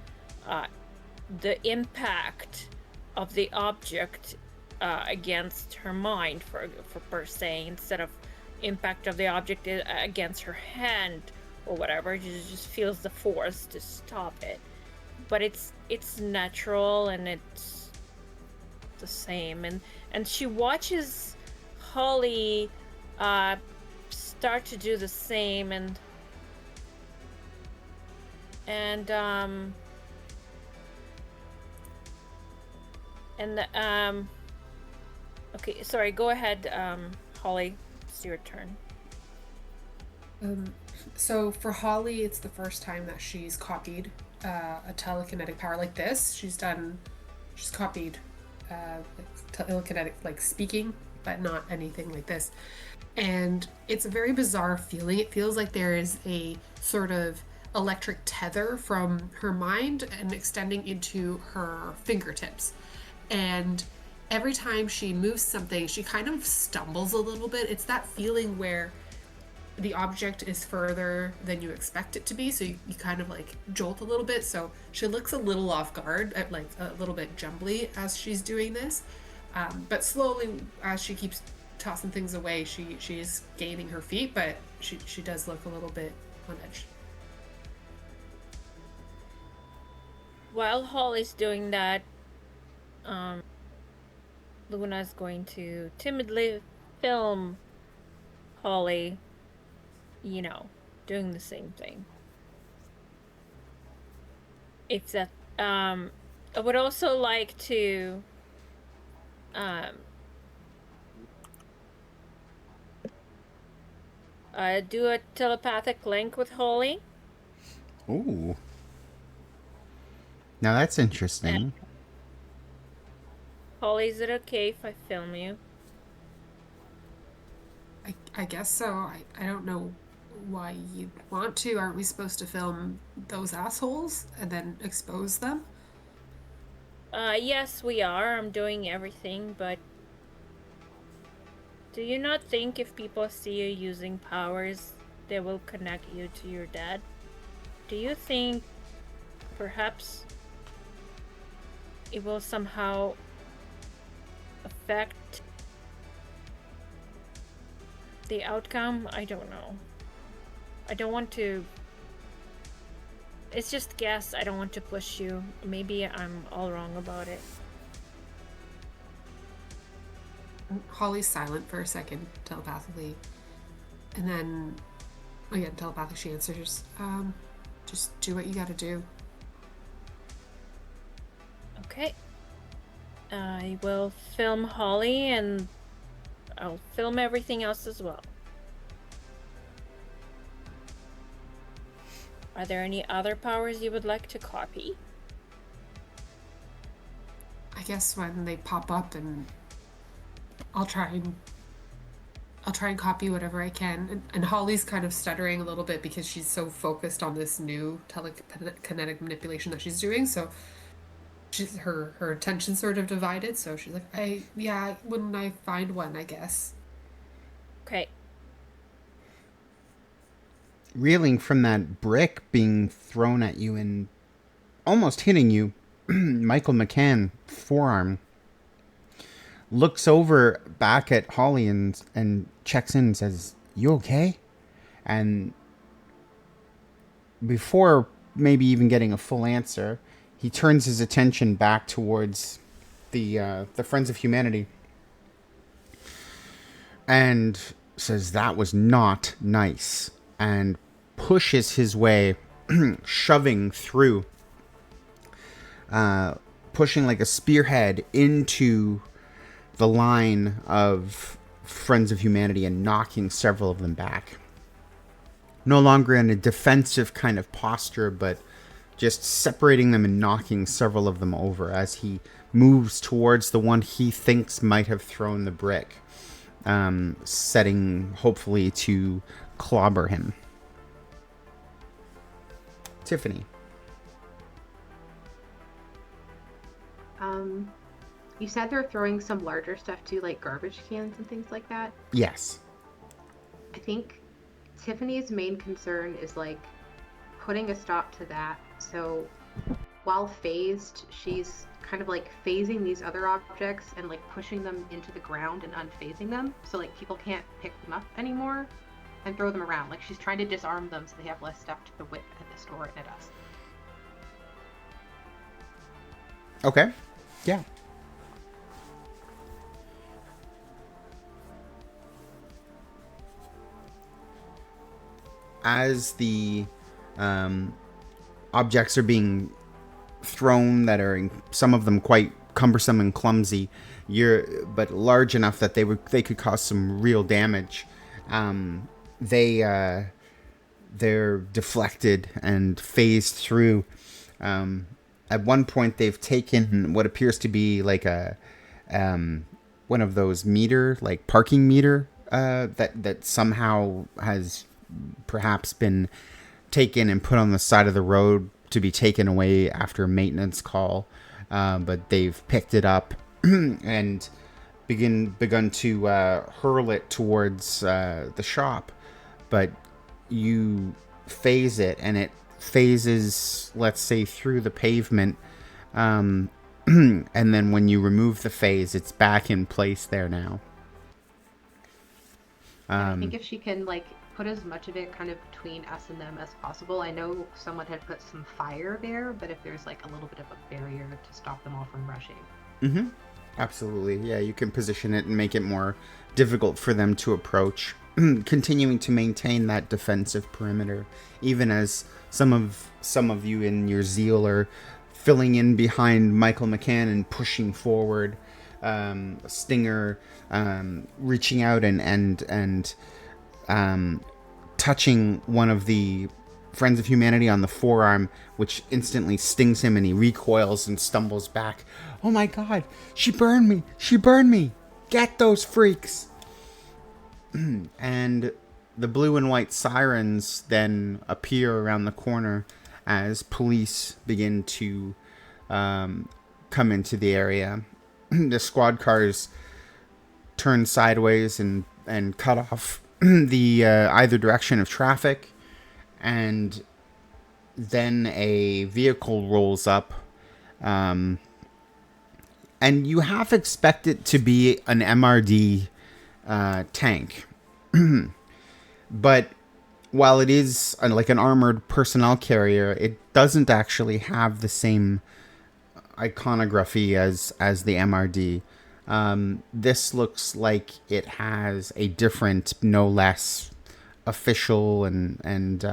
Speaker 6: impact of the object against her mind, for per se, instead of impact of the object against her hand or whatever. She just feels the force to stop it. But it's natural, and it's the same. And she watches Holly start to do the same, okay, sorry, go ahead, Holly, it's your turn.
Speaker 3: So for Holly, it's the first time that she's copied a telekinetic power like this. She's copied telekinetic, like speaking, but not anything like this. And it's a very bizarre feeling. It feels like there is a sort of electric tether from her mind and extending into her fingertips. And every time she moves something, she kind of stumbles a little bit. It's that feeling where the object is further than you expect it to be, so you kind of like jolt a little bit. So she looks a little off guard, like a little bit jumbly as she's doing this. But slowly, as she keeps tossing things away, she is gaining her feet, but she does look a little bit on edge.
Speaker 6: While Holly's doing that, Luna's going to timidly film Holly, doing the same thing. If that, I would also like to, do a telepathic link with Holly.
Speaker 2: Ooh. Now that's interesting.
Speaker 6: Holly, is it okay if I film you?
Speaker 3: I guess so. I don't know why you'd want to. Aren't we supposed to film those assholes and then expose them?
Speaker 6: Yes, we are. I'm doing everything, but do you not think if people see you using powers, they will connect you to your dad? Do you think perhaps it will somehow affect the outcome? I don't know. I don't want to... It's just guess. I don't want to push you. Maybe I'm all wrong about it.
Speaker 3: Holly's silent for a second, telepathically. And then, again, telepathically she answers, just do what you gotta do.
Speaker 6: Okay. I will film Holly, and I'll film everything else as well. Are there any other powers you would like to copy?
Speaker 3: I guess when they pop up, and I'll try and copy whatever I can. And Holly's kind of stuttering a little bit because she's so focused on this new telekinetic manipulation that she's doing. So she's her attention sort of divided. So she's like, wouldn't I find one? I guess.
Speaker 6: Okay.
Speaker 2: Reeling from that brick being thrown at you and almost hitting you, Michael McCann, forearm, looks over back at Holly and checks in and says, "You okay?" And before maybe even getting a full answer, he turns his attention back towards the Friends of Humanity and says, "That was not nice," and pushes his way, shoving through, pushing like a spearhead into the line of Friends of Humanity and knocking several of them back. No longer in a defensive kind of posture, but just separating them and knocking several of them over as he moves towards the one he thinks might have thrown the brick, setting hopefully to clobber him. Tiffany.
Speaker 5: You said they're throwing some larger stuff too, like garbage cans and things like that?
Speaker 2: Yes.
Speaker 5: I think Tiffany's main concern is like putting a stop to that. So while phased, she's kind of like phasing these other objects and like pushing them into the ground and unphasing them. So like people can't pick them up anymore and throw them around. Like she's trying to disarm them so they have less stuff to whip at the store and at us.
Speaker 2: Okay. Yeah. As the objects are being thrown that are some of them quite cumbersome and clumsy, but large enough that they could cause some real damage. They they're deflected and phased through. At one point, they've taken what appears to be like a one of those meter, like parking meter, that somehow has perhaps been taken and put on the side of the road to be taken away after a maintenance call. But they've picked it up and begun to hurl it towards the shop. But you phase it, and it phases, let's say, through the pavement. And then when you remove the phase, it's back in place there now.
Speaker 5: I think if she can like put as much of it kind of between us and them as possible. I know someone had put some fire there, but if there's like a little bit of a barrier to stop them all from rushing.
Speaker 2: Mm-hmm. Absolutely. Yeah, you can position it and make it more difficult for them to approach, continuing to maintain that defensive perimeter, even as some of you in your zeal are filling in behind Michael McCann and pushing forward. Stinger reaching out and touching one of the Friends of Humanity on the forearm, which instantly stings him, and he recoils and stumbles back. Oh my god, she burned me! She burned me! Get those freaks! And the blue and white sirens then appear around the corner as police begin to come into the area. The squad cars turn sideways and cut off the either direction of traffic, and then a vehicle rolls up, and you half expect it to be an MRD tank, but while it is like an armored personnel carrier, it doesn't actually have the same iconography as the MRD. This looks like it has a different, no less official and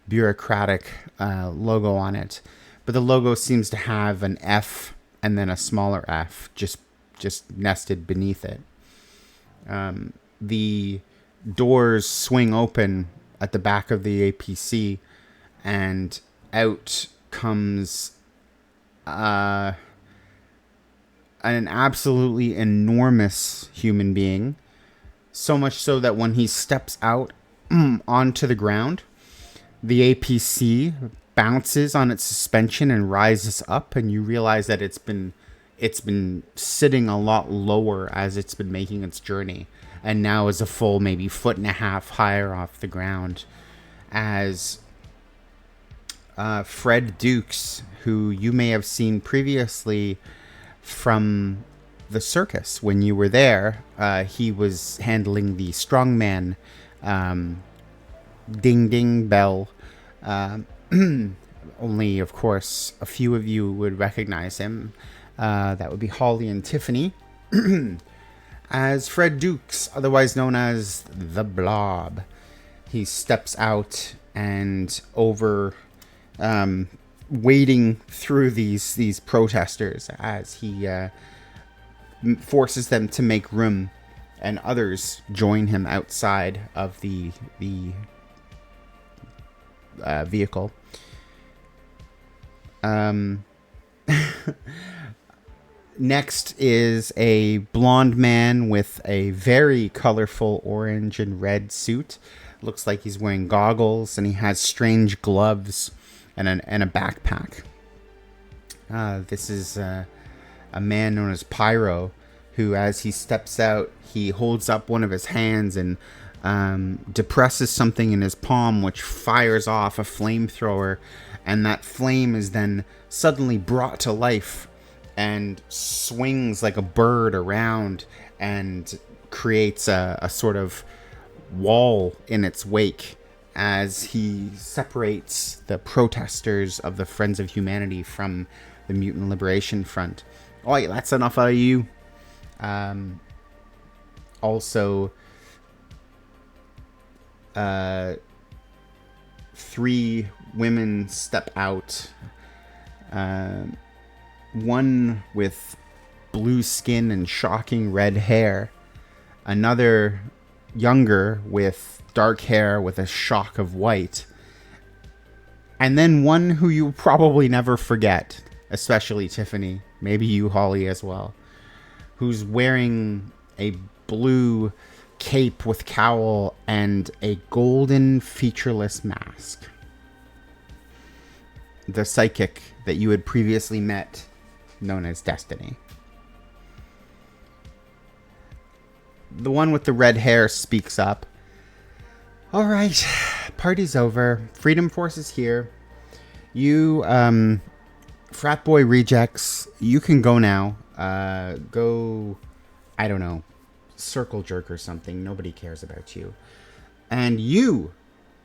Speaker 2: bureaucratic logo on it, but the logo seems to have an F and then a smaller F just nested beneath it. The doors swing open at the back of the APC, and out comes an absolutely enormous human being, so much so that when he steps out onto the ground, the APC bounces on its suspension and rises up, and you realize that it's been sitting a lot lower as it's been making its journey, and now is a full maybe 1.5 feet higher off the ground, as Fred Dukes, who you may have seen previously from the circus when you were there. He was handling the strongman ding ding bell. Only, of course, a few of you would recognize him. That would be Holly and Tiffany. As Fred Dukes, otherwise known as the Blob. He steps out and over, wading through these protesters as he forces them to make room, and others join him outside of the vehicle. Next is a blonde man with a very colorful orange and red suit. Looks like he's wearing goggles, and he has strange gloves and a backpack. This is a man known as Pyro, who, as he steps out, he holds up one of his hands and depresses something in his palm, which fires off a flamethrower, and that flame is then suddenly brought to life and swings like a bird around and creates a sort of wall in its wake as he separates the protesters of the Friends of Humanity from the Mutant Liberation Front. Oh, yeah, that's enough out of you. Also, 3 women step out. One with blue skin and shocking red hair. Another younger with dark hair with a shock of white. And then one who you probably never forget, especially Tiffany, maybe you, Holly, as well, who's wearing a blue cape with cowl and a golden featureless mask. The psychic that you had previously met, known as Destiny. The one with the red hair speaks up. All right, party's over. Freedom Force is here. You, frat boy rejects, you can go now. Go, I don't know, circle jerk or something. Nobody cares about you. And you,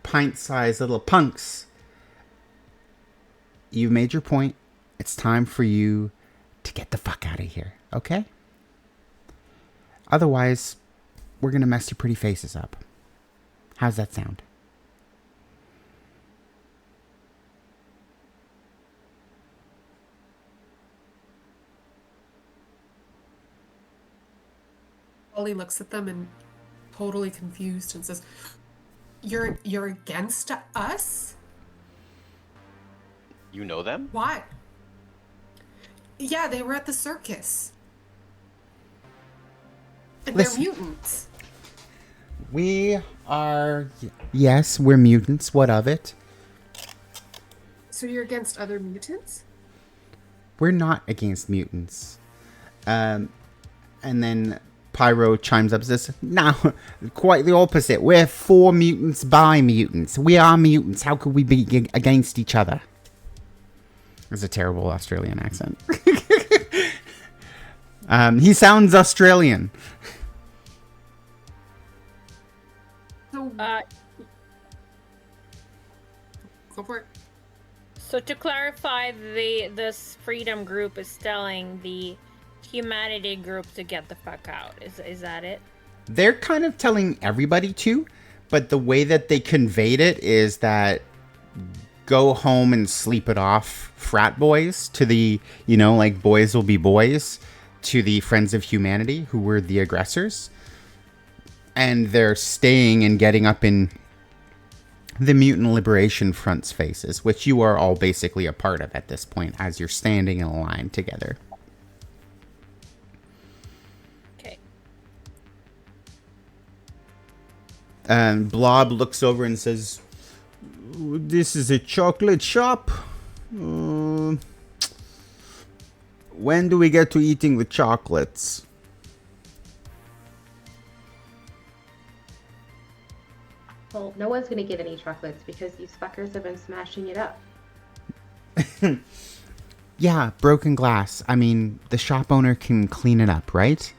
Speaker 2: pint-sized little punks, you've made your point. It's time for you to get the fuck out of here, okay? Otherwise, we're gonna mess your pretty faces up. How's that sound?
Speaker 3: Ollie looks at them and totally confused and says, You're against us?
Speaker 7: You know them?
Speaker 3: Why? Yeah, they were at the circus. And
Speaker 2: Listen.
Speaker 3: they're mutants.
Speaker 2: We are... Yes, we're mutants. What of it?
Speaker 3: So you're against other mutants?
Speaker 2: We're not against mutants. And then Pyro chimes up and says, no, quite the opposite. We're for mutants by mutants. We are mutants. How could we be against each other? It's a terrible Australian accent. He sounds Australian.
Speaker 3: So go for it.
Speaker 6: So to clarify, this freedom group is telling the humanity group to get the fuck out. Is that it?
Speaker 2: They're kind of telling everybody to, but the way that they conveyed it is that go home and sleep it off, frat boys, to the, you know, like boys will be boys, to the Friends of Humanity, who were the aggressors. And they're staying and getting up in the Mutant Liberation Front's faces, which you are all basically a part of at this point, as you're standing in a line together.
Speaker 6: Okay.
Speaker 2: And Blob looks over and says, this is a chocolate shop. When do we get to eating the chocolates?
Speaker 5: Well, no one's gonna get any chocolates because these fuckers have been smashing it up.
Speaker 2: Yeah, broken glass. I mean, the shop owner can clean it up, right?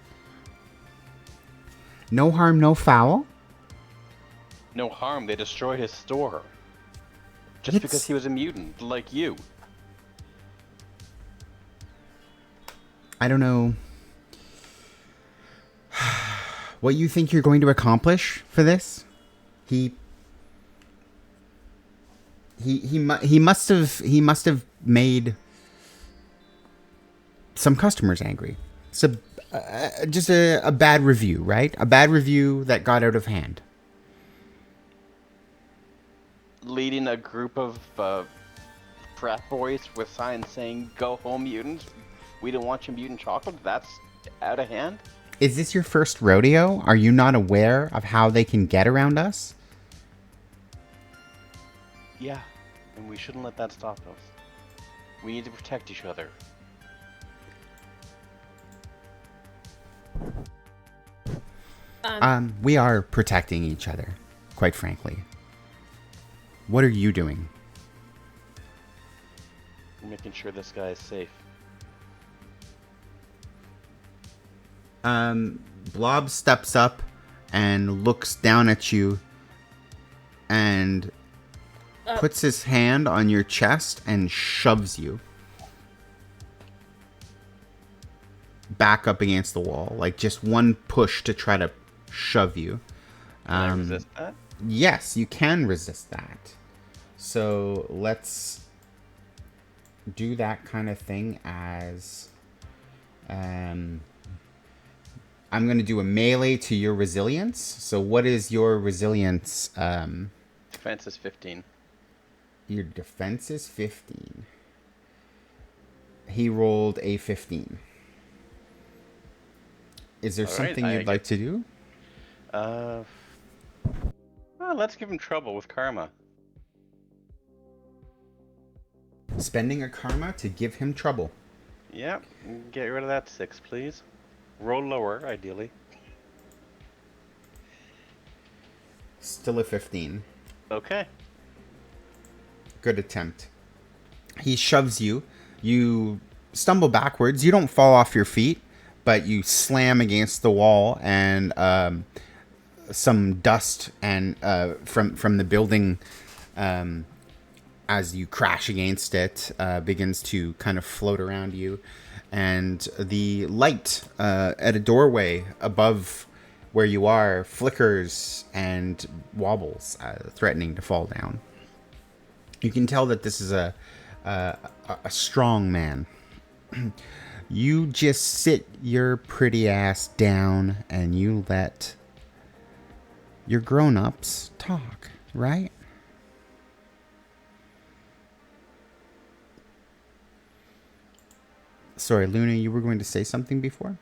Speaker 2: No harm, no foul.
Speaker 7: No harm, they destroyed his store. Just because he was a mutant, like you.
Speaker 2: I don't know what you think you're going to accomplish for this. He must have made some customers angry. It's just a bad review, right? A bad review that got out of hand.
Speaker 7: Leading a group of frat boys with signs saying "Go home, mutants. We don't want your mutant chocolate." That's out of hand.
Speaker 2: Is this your first rodeo? Are you not aware of how they can get around us?
Speaker 7: Yeah, and we shouldn't let that stop us. We need to protect each other.
Speaker 2: We are protecting each other, quite frankly. What are you doing?
Speaker 7: We're making sure this guy is safe.
Speaker 2: Blob steps up and looks down at you and puts his hand on your chest and shoves you back up against the wall. Like just one push to try to shove you.
Speaker 7: Can I resist that?
Speaker 2: Yes, you can resist that. So let's do that kind of thing as I'm going to do a melee to your resilience. So what is your resilience?
Speaker 7: Defense is 15.
Speaker 2: Your defense is 15. He rolled a 15. Is there
Speaker 7: All right,
Speaker 2: something you'd like to do?
Speaker 7: Well, let's give him trouble with karma.
Speaker 2: Spending a karma to give him trouble.
Speaker 7: Yep, get rid of that 6, please. Roll lower, ideally.
Speaker 2: Still a 15.
Speaker 7: Okay.
Speaker 2: Good attempt. He shoves you. You stumble backwards. You don't fall off your feet, but you slam against the wall, and some dust and from the building, as you crash against it, begins to kind of float around you, and the light at a doorway above where you are flickers and wobbles, threatening to fall down. You can tell that this is a strong man. You just sit your pretty ass down and you let your grown-ups talk, right? Sorry, Luna, you were going to say something before?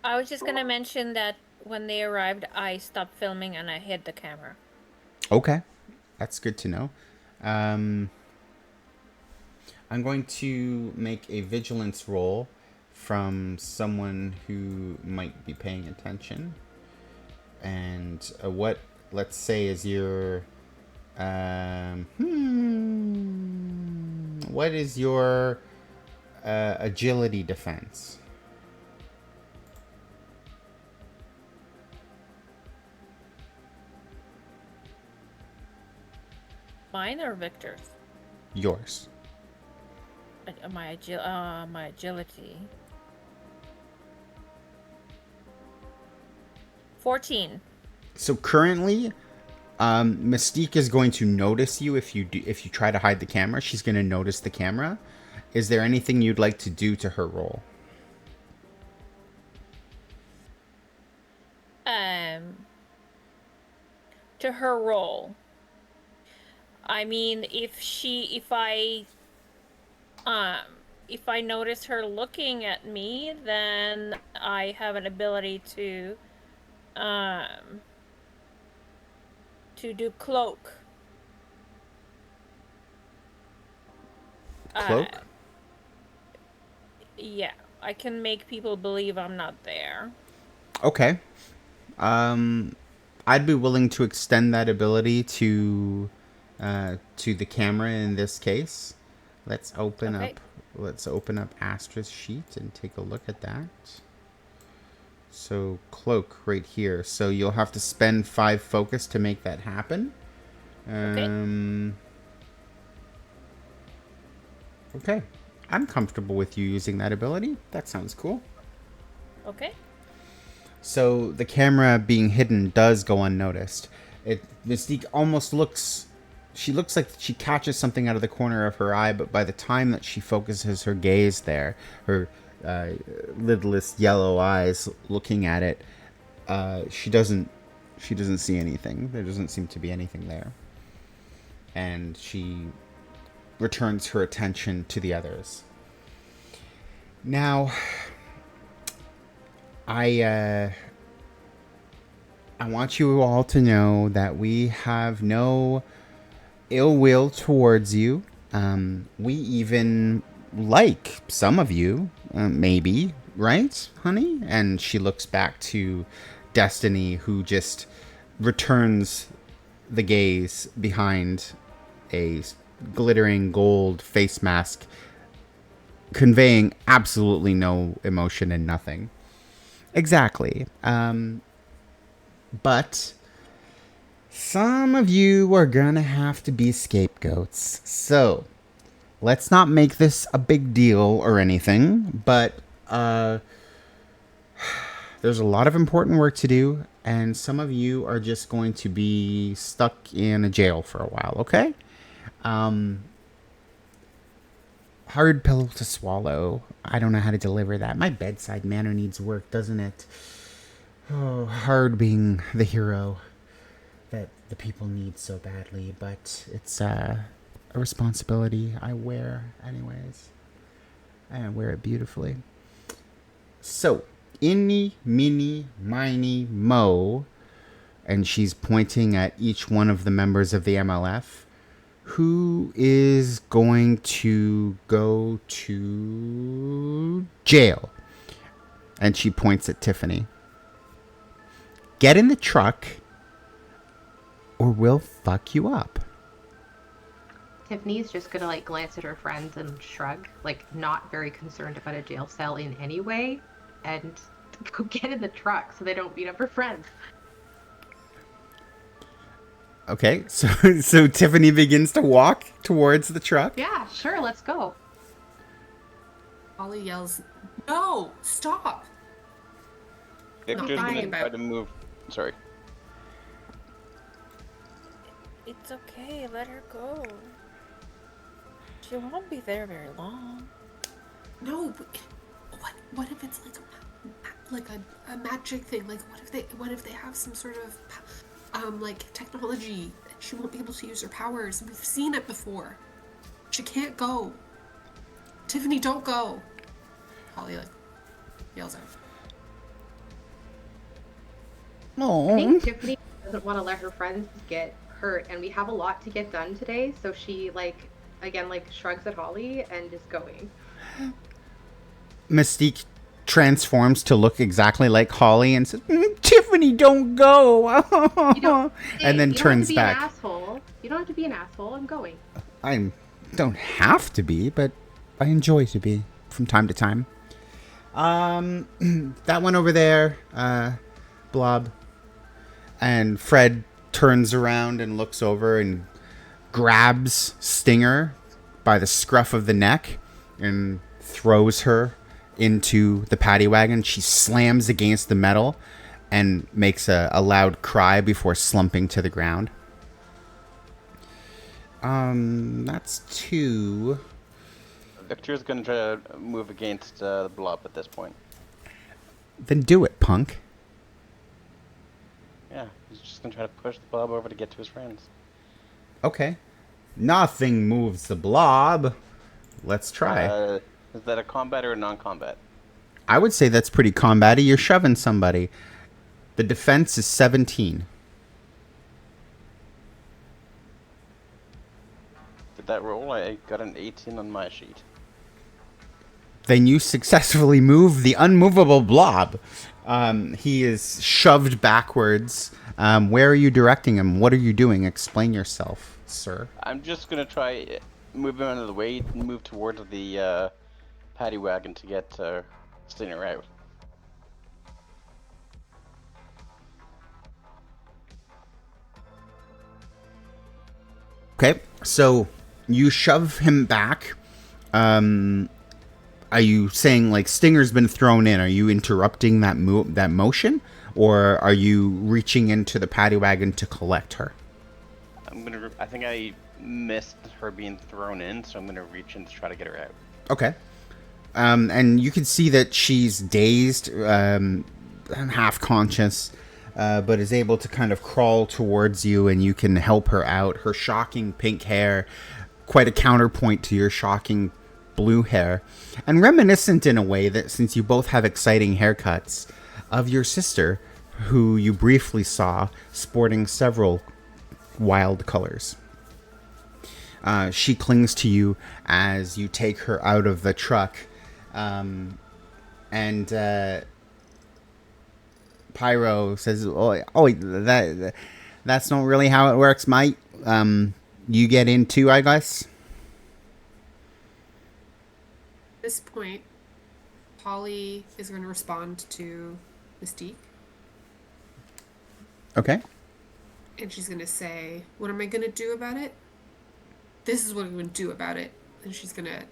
Speaker 6: I was just gonna mention that when they arrived, I stopped filming and I hid the camera.
Speaker 2: Okay, that's good to know. I'm going to make a vigilance roll from someone who might be paying attention. And what, let's say, is your... what is your agility defense?
Speaker 6: Mine or Victor's?
Speaker 2: Yours.
Speaker 6: My agility. 14.
Speaker 2: So currently, Mystique is going to notice you if you try to hide the camera. She's going to notice the camera. Is there anything you'd like to do to her roll?
Speaker 6: To her role. I mean, if I notice her looking at me, then I have an ability to do cloak.
Speaker 2: Cloak?
Speaker 6: Yeah, I can make people believe I'm not there.
Speaker 2: Okay. I'd be willing to extend that ability to the camera in this case. Let's open up Astra's sheet and take a look at that. So cloak right here. So you'll have to spend 5 focus to make that happen. Okay. I'm comfortable with you using that ability. That sounds cool.
Speaker 6: Okay.
Speaker 2: So the camera being hidden does go unnoticed. Mystique almost looks... She looks like she catches something out of the corner of her eye, but by the time that she focuses her gaze there, her lidless yellow eyes looking at it, she doesn't see anything. There doesn't seem to be anything there. And she returns her attention to the others. Now, I want you all to know that we have no ill will towards you. We even like some of you, maybe, right, honey? And she looks back to Destiny, who just returns the gaze behind a glittering gold face mask, conveying absolutely no emotion and nothing. Exactly. But some of you are gonna have to be scapegoats. So, let's not make this a big deal or anything, but there's a lot of important work to do, and some of you are just going to be stuck in a jail for a while, okay? hard pill to swallow. I don't know how to deliver that. My bedside manner needs work, doesn't it? Oh, hard being the hero that the people need so badly, but it's a responsibility I wear anyways. And I wear it beautifully. So, Inni, Mini, Miny, Mo, and she's pointing at each one of the members of the MLF. Who is going to go to jail? And she points at Tiffany. Get in the truck or we'll fuck you up.
Speaker 5: Tiffany's just gonna like glance at her friends and shrug, like not very concerned about a jail cell in any way, and go get in the truck so they don't beat up her friends.
Speaker 2: Okay, so Tiffany begins to walk towards the truck.
Speaker 5: Yeah, sure, let's go.
Speaker 3: Holly yells, "No! Stop!"
Speaker 7: Victor's
Speaker 3: fine,
Speaker 7: gonna
Speaker 3: but-
Speaker 7: try to move. Sorry.
Speaker 6: It's okay, let her go. She won't be there very long.
Speaker 3: No, but what if it's like a magic thing? Like what if they have some sort of like technology that she won't be able to use her powers? We've seen it before. She can't go. Tiffany, don't go. Holly like yells out.
Speaker 5: I think Tiffany doesn't want to let her friends get hurt, and we have a lot to get done today, so she again shrugs at Holly and is going.
Speaker 2: Mystique transforms to look exactly like Holly and says, Tiffany, don't go. And then turns back.
Speaker 5: You don't have to be an asshole. I'm going.
Speaker 2: I don't have to be, but I enjoy to be from time to time. That one over there, Blob. And Fred turns around and looks over and grabs Stinger by the scruff of the neck and throws her into the paddy wagon. She slams against the metal and makes a loud cry before slumping to the ground. That's 2.
Speaker 7: Victor's gonna try to move against the blob at this point.
Speaker 2: Then do it, punk.
Speaker 7: Yeah, he's just gonna try to push the blob over to get to his friends.
Speaker 2: Okay. Nothing moves the blob. Let's try.
Speaker 7: Is that a combat or a non-combat?
Speaker 2: I would say that's pretty combat-y. You're shoving somebody. The defense is 17.
Speaker 7: Did that roll? I got an 18 on my sheet.
Speaker 2: Then you successfully move the unmovable blob. He is shoved backwards. Where are you directing him? What are you doing? Explain yourself, sir.
Speaker 7: I'm just gonna try move him out of the way and move towards the paddy wagon to get Stinger out.
Speaker 2: Okay, so you shove him back. Are you saying like Stinger's been thrown in? Are you interrupting that motion, or are you reaching into the paddy wagon to collect her?
Speaker 7: I think I missed her being thrown in, so I'm gonna reach in to try to get her out.
Speaker 2: Okay. And you can see that she's dazed, half conscious, but is able to kind of crawl towards you, and you can help her out. Her shocking pink hair, quite a counterpoint to your shocking blue hair, and reminiscent in a way that, since you both have exciting haircuts, of your sister, who you briefly saw sporting several wild colors. She clings to you as you take her out of the truck, and Pyro says, that's not really how it works, mate. You get in too, I guess?
Speaker 3: At this point, Holly is going to respond to Mystique.
Speaker 2: Okay.
Speaker 3: And she's going to say, what am I going to do about it? This is what I'm going to do about it. And she's going to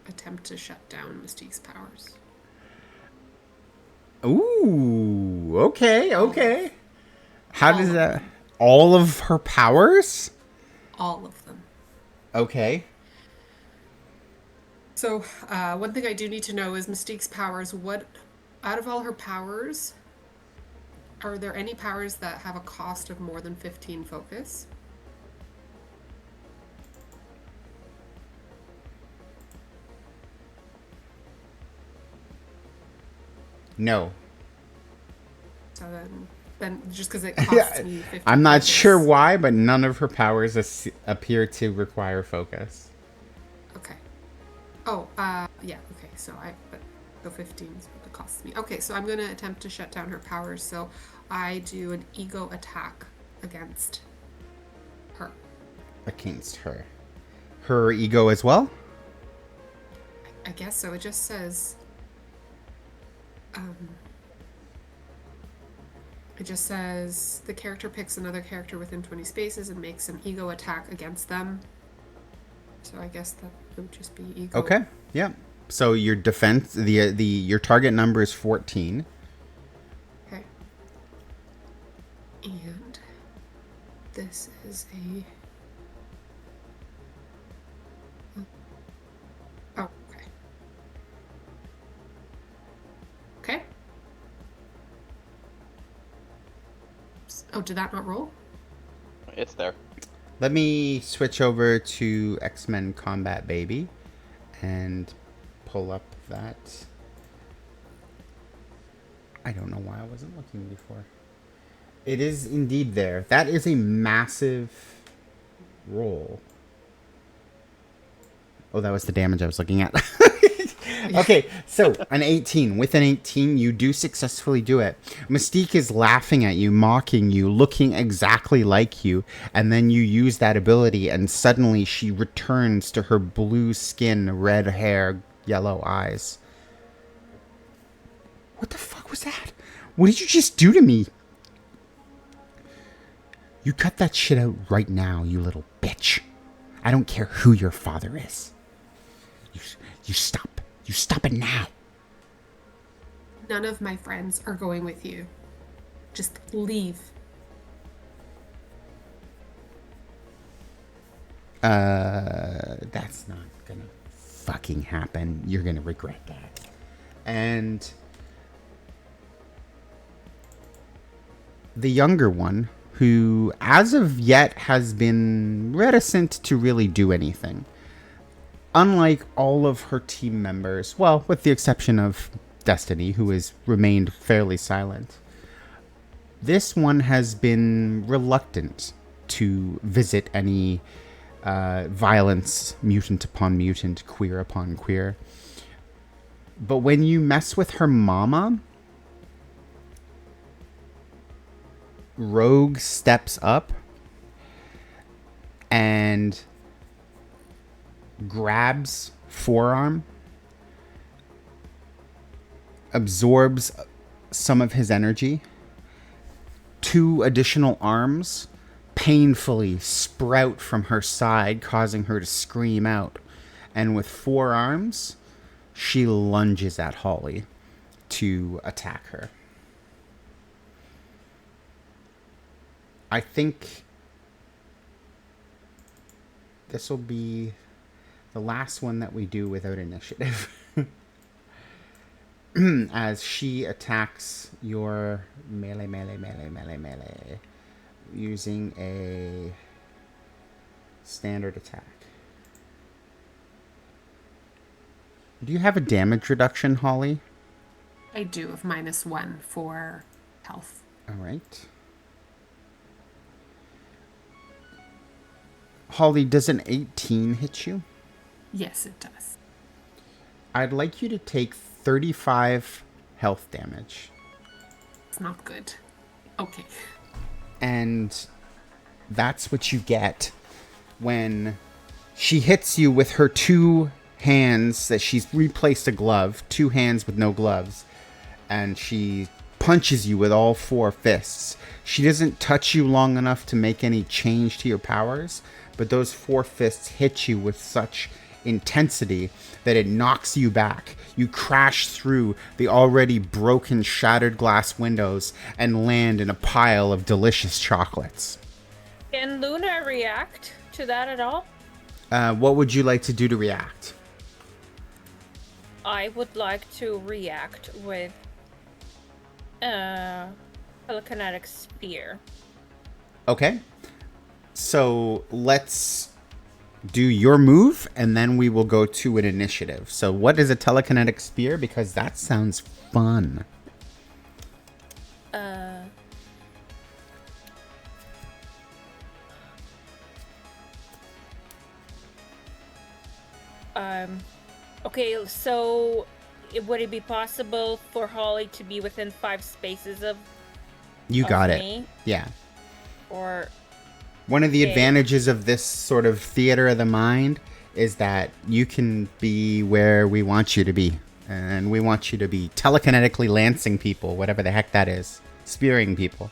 Speaker 3: attempt to shut down Mystique's powers.
Speaker 2: Ooh, okay. How does that... All of her powers?
Speaker 3: All of them.
Speaker 2: Okay.
Speaker 3: So, one thing I do need to know is Mystique's powers. What, out of all her powers, are there any powers that have a cost of more than 15 focus?
Speaker 2: No.
Speaker 3: So then just because it costs me 15
Speaker 2: I'm not
Speaker 3: focus.
Speaker 2: sure why, but none of her powers appear to require focus.
Speaker 3: Okay. Oh, yeah, okay, so 15 is what it costs me. Okay, so I'm going to attempt to shut down her powers, so I do an ego attack against her.
Speaker 2: Against her. Her ego as well?
Speaker 3: I guess so. It just says... It just says the character picks another character within 20 spaces and makes an ego attack against them. So I guess that would just be ego.
Speaker 2: Okay, yeah. So your defense, your target number is 14.
Speaker 3: Okay. And this is a... Oh, okay. Okay. Oh, did that not roll?
Speaker 7: It's there.
Speaker 2: Let me switch over to X-Men Combat Baby and pull up that. I don't know why I wasn't looking before. It is indeed there. That is a massive roll. Oh, that was the damage I was looking at. Okay, so an 18. With an 18, you do successfully do it. Mystique is laughing at you, mocking you, looking exactly like you, and then you use that ability, and suddenly she returns to her blue skin, red hair, yellow eyes. What the fuck was that? What did you just do to me? You cut that shit out right now, you little bitch. I don't care who your father is. You stop. You stop it now.
Speaker 3: None of my friends are going with you. Just leave.
Speaker 2: That's not gonna fucking happen. You're gonna regret that. And the younger one, who as of yet has been reticent to really do anything. Unlike all of her team members, well, with the exception of Destiny, who has remained fairly silent, this one has been reluctant to visit any violence, mutant upon mutant, queer upon queer. But when you mess with her mama, Rogue steps up and grabs forearm, absorbs some of his energy. 2 additional arms painfully sprout from her side, causing her to scream out. And with 4 arms, she lunges at Holly to attack her. I think this will be the last one that we do without initiative. As she attacks your melee using a standard attack. Do you have a damage reduction, Holly?
Speaker 3: I do, of -1 for health.
Speaker 2: All right. Holly, does an 18 hit you?
Speaker 3: Yes, it does.
Speaker 2: I'd like you to take 35 health damage.
Speaker 3: It's not good. Okay.
Speaker 2: And that's what you get when she hits you with her 2 hands that she's replaced a glove, 2 hands with no gloves, and she punches you with all 4 fists. She doesn't touch you long enough to make any change to your powers, but those 4 fists hit you with such intensity that it knocks you back. You crash through the already broken, shattered glass windows and land in a pile of delicious chocolates.
Speaker 6: Can Luna react to that at all?
Speaker 2: What would you like to do to react?
Speaker 6: I would like to react with telekinetic spear.
Speaker 2: Okay. So let's do your move, and then we will go to an initiative. So what is a telekinetic spear? Because that sounds fun.
Speaker 6: Okay, so would it be possible for Holly to be within 5 spaces of
Speaker 2: You got it.
Speaker 6: me?
Speaker 2: Yeah.
Speaker 6: Or
Speaker 2: One of the
Speaker 6: Okay.
Speaker 2: advantages of this sort of theater of the mind is that you can be where we want you to be. And we want you to be telekinetically lancing people, whatever the heck that is. Spearing people.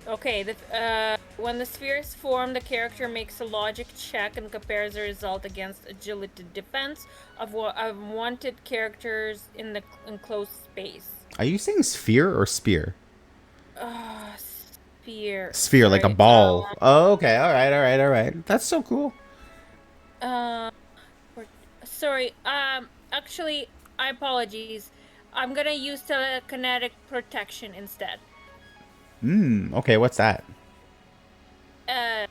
Speaker 6: okay, when the sphere is formed, the character makes a logic check and compares the result against agility defense of wanted characters in the enclosed space.
Speaker 2: Are you saying sphere or spear?
Speaker 6: Sphere.
Speaker 2: Sphere, like a
Speaker 6: Sorry,
Speaker 2: ball. Oh, okay. All right. That's so cool.
Speaker 6: Sorry. Actually, I apologize. I'm gonna use telekinetic protection instead.
Speaker 2: Okay, what's that?
Speaker 6: I'm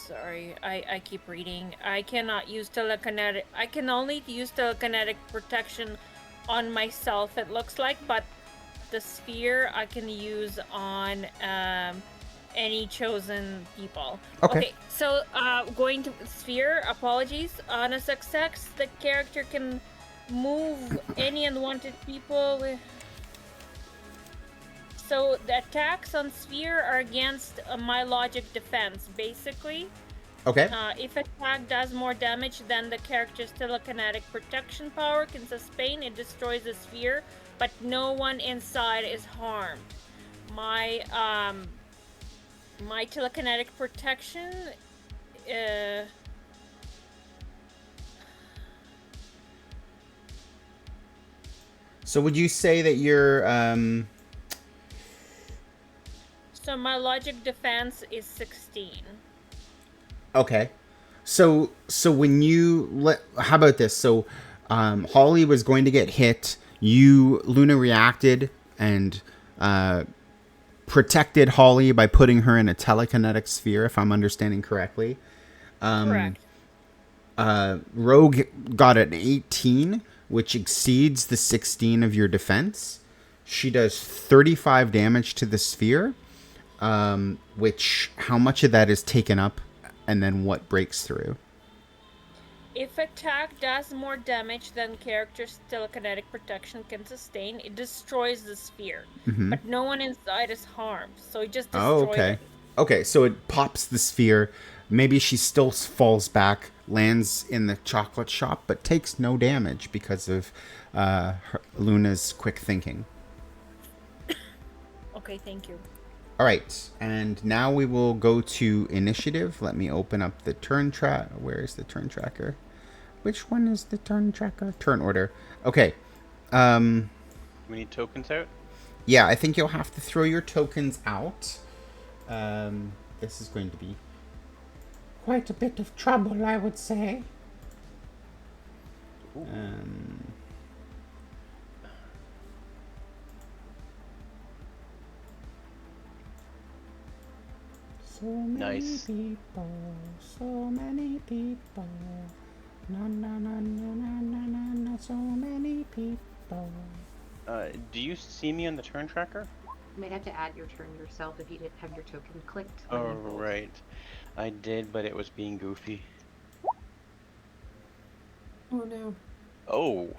Speaker 6: sorry. I keep reading. I cannot use telekinetic. I can only use telekinetic protection on myself, it looks like, but the sphere I can use on any chosen people.
Speaker 2: Okay.
Speaker 6: So going to sphere, apologies. On a success, the character can move any unwanted people with. So the attacks on sphere are against my logic defense, basically.
Speaker 2: Okay.
Speaker 6: If attack does more damage than the character's telekinetic protection power can sustain, it destroys the sphere, but no one inside is harmed. My my telekinetic protection
Speaker 2: So would you say that you're
Speaker 6: so my logic defense is 16.
Speaker 2: okay. So when you how about this? So Holly was going to get hit. Luna reacted and protected Holly by putting her in a telekinetic sphere, if I'm understanding correctly.
Speaker 6: Correct.
Speaker 2: Rogue got an 18, which exceeds the 16 of your defense. She does 35 damage to the sphere, which how much of that is taken up, and then what breaks through?
Speaker 6: If attack does more damage than character's telekinetic protection can sustain, it destroys the sphere. But no one inside is harmed, so it just destroys
Speaker 2: Oh, okay.
Speaker 6: it.
Speaker 2: Okay, so it pops the sphere. Maybe she still falls back, lands in the chocolate shop, but takes no damage because of Luna's quick thinking.
Speaker 6: Okay, thank you.
Speaker 2: All right, and now we will go to initiative. Let me open up the turn track. Where is the turn tracker? Which one is the turn tracker? Turn order. Okay.
Speaker 7: We need tokens out?
Speaker 2: Yeah, I think you'll have to throw your tokens out. This is going to be quite a bit of trouble, I would say. So many
Speaker 7: Nice.
Speaker 2: people, so many people. Na na na na na na na na, so many people.
Speaker 7: Do you see me on the turn tracker?
Speaker 5: You might have to add your turn yourself if you didn't have your token clicked.
Speaker 7: Oh, right. I did, but it was being goofy.
Speaker 3: Oh no.
Speaker 7: Oh.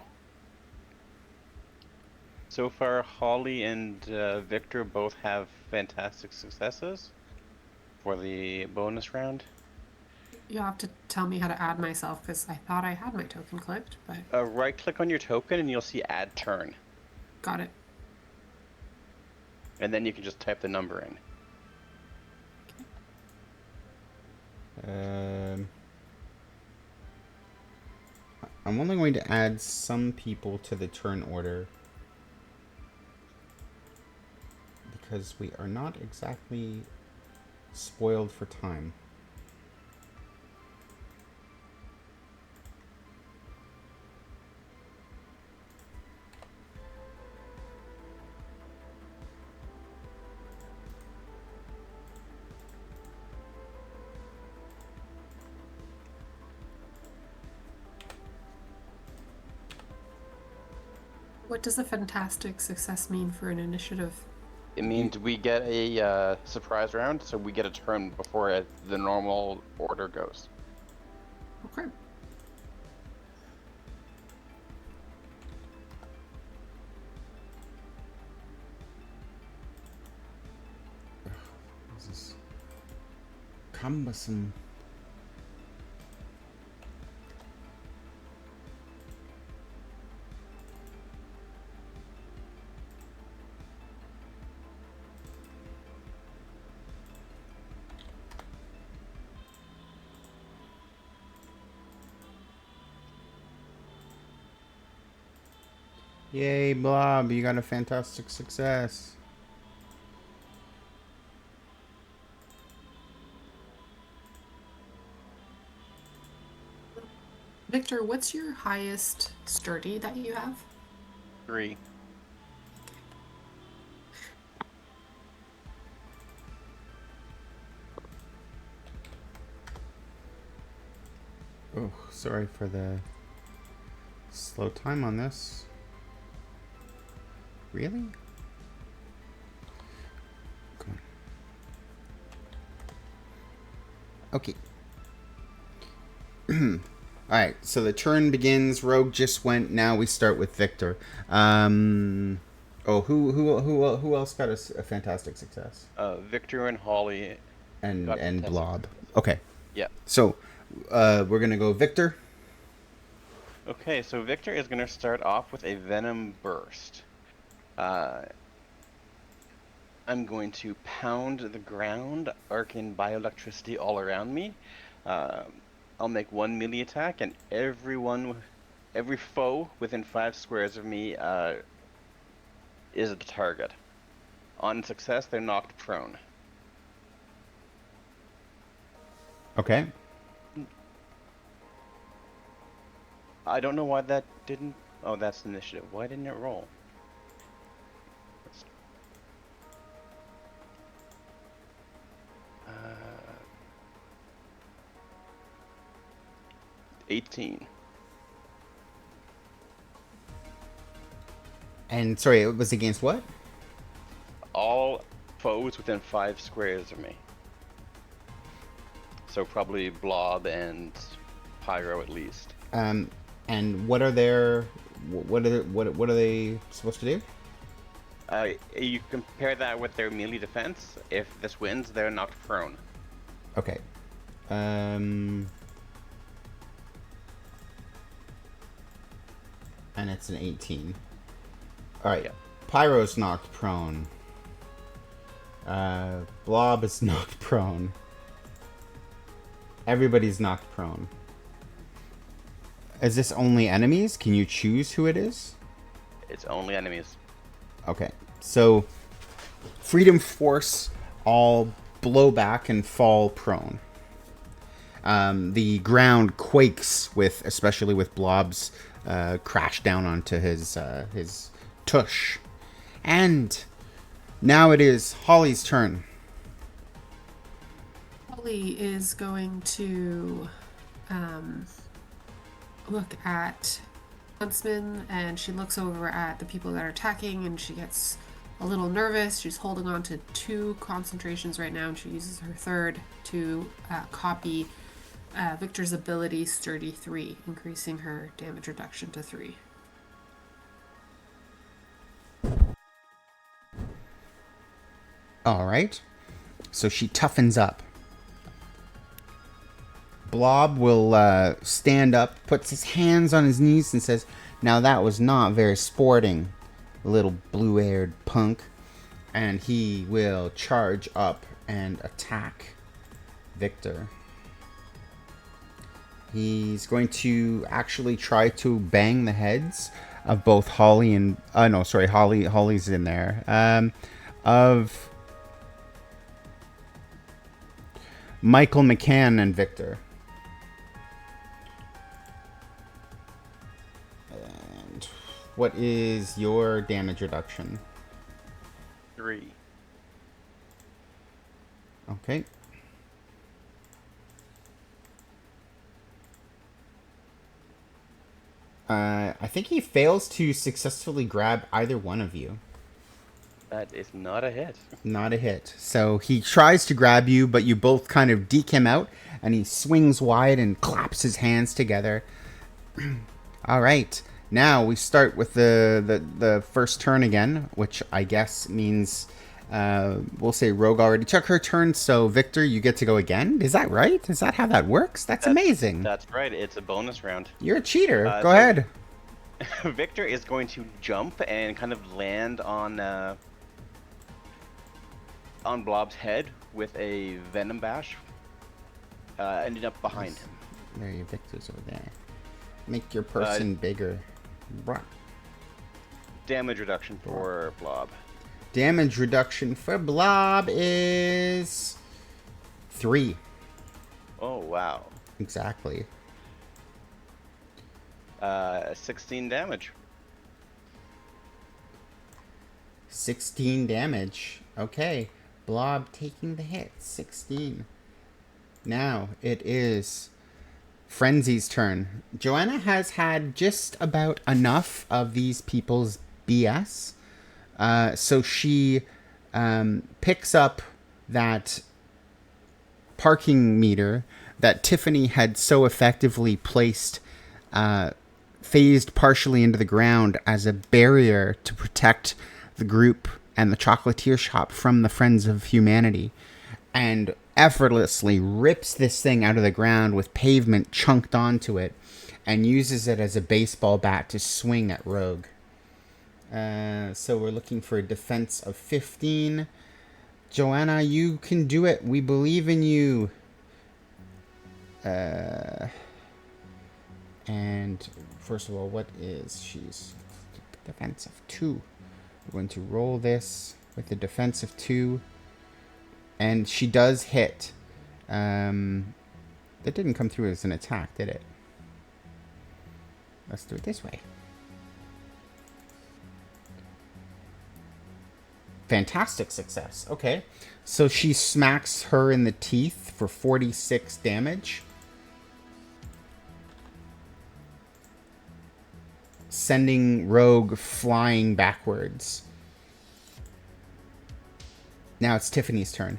Speaker 7: So far, Holly and Victor both have fantastic successes for the bonus round.
Speaker 3: You'll have to tell me how to add myself because I thought I had my token clicked, but
Speaker 7: Right-click on your token and you'll see Add Turn.
Speaker 3: got it.
Speaker 7: And then you can just type the number in.
Speaker 2: I'm only going to add some people to the turn order because we are not exactly spoiled for time.
Speaker 3: What does a fantastic success mean for an initiative?
Speaker 7: It means we get a surprise round, so we get a turn before the normal order goes.
Speaker 3: Okay.
Speaker 2: This is cumbersome. Yay, Blob, you got a fantastic success.
Speaker 3: Victor, what's your highest sturdy that you have?
Speaker 7: 3.
Speaker 2: Oh, sorry for the slow time on this. Really? Come on. Okay. Alright, so the turn begins. Rogue just went. Now we start with Victor. Oh, who else got a fantastic success?
Speaker 7: Victor and Holly
Speaker 2: And
Speaker 7: got fantastic
Speaker 2: Blob.
Speaker 7: successes.
Speaker 2: Okay.
Speaker 7: Yeah.
Speaker 2: So, we're gonna go Victor.
Speaker 7: Okay, so Victor is going to start off with a Venom Burst. I'm going to pound the ground, arcane bioelectricity all around me. I'll make 1 melee attack, and every foe within 5 squares of me is the target. On success, they're knocked prone.
Speaker 2: Okay.
Speaker 7: I don't know why that didn't... Oh, that's the initiative. Why didn't it roll? 18.
Speaker 2: And sorry, it was against what?
Speaker 7: All foes within 5 squares of me. So probably Blob and Pyro at least.
Speaker 2: And what are their what are they supposed to do?
Speaker 7: You compare that with their melee defense. If this wins, they're knocked prone.
Speaker 2: Okay. And it's an 18. All right.
Speaker 7: Yeah.
Speaker 2: Pyro's knocked prone. Blob is knocked prone. Everybody's knocked prone. Is this only enemies? Can you choose who it is?
Speaker 7: It's only enemies.
Speaker 2: Okay. So, Freedom Force all blow back and fall prone. The ground quakes especially with Blob's crash down onto his tush. And now it is Holly's turn.
Speaker 3: Holly is going to look at Huntsman, and she looks over at the people that are attacking, and she gets a little nervous. She's holding on to 2 concentrations right now, and she uses her third to copy Victor's ability, Sturdy 3, increasing her damage reduction to 3.
Speaker 2: All right. So she toughens up. Blob will stand up, puts his hands on his knees, and says, "Now that was not very sporting, little blue-haired punk." And he will charge up and attack Victor. He's going to actually try to bang the heads of both Holly and... no, sorry, Holly's in there. Of Michael McCann and Victor. And what is your damage reduction?
Speaker 7: 3.
Speaker 2: Okay. I think he fails to successfully grab either one of you.
Speaker 7: That is not a hit.
Speaker 2: Not a hit. So he tries to grab you, but you both kind of deke him out, and he swings wide and claps his hands together. All right. Now we start with the first turn again, which I guess means we'll say Rogue already took her turn, so Victor, you get to go again. Is that right? Is that how that works? That's amazing.
Speaker 7: That's right. It's a bonus round.
Speaker 2: You're a cheater. Go ahead.
Speaker 7: Victor is going to jump and kind of land on Blob's head with a Venom Bash, ending up behind him.
Speaker 2: There, your Victor's over there. Make your person bigger.
Speaker 7: Damage reduction for Blob.
Speaker 2: Damage reduction for Blob is 3.
Speaker 7: Oh, wow.
Speaker 2: Exactly.
Speaker 7: 16 damage.
Speaker 2: 16 damage. Okay. Blob taking the hit. 16. Now it is Frenzy's turn. Joanna has had just about enough of these people's BS. So she picks up that parking meter that Tiffany had so effectively placed, phased partially into the ground as a barrier to protect the group and the chocolatier shop from the Friends of Humanity, and effortlessly rips this thing out of the ground with pavement chunked onto it, and uses it as a baseball bat to swing at Rogue. So we're looking for a defense of 15. Joanna, you can do it. We believe in you. And first of all, what is she's defense of 2? We're going to roll this with a defense of 2. And she does hit. That didn't come through as an attack, did it? Let's do it this way. Fantastic success. Okay. So she smacks her in the teeth for 46 damage. Sending Rogue flying backwards. Now it's Tiffany's turn.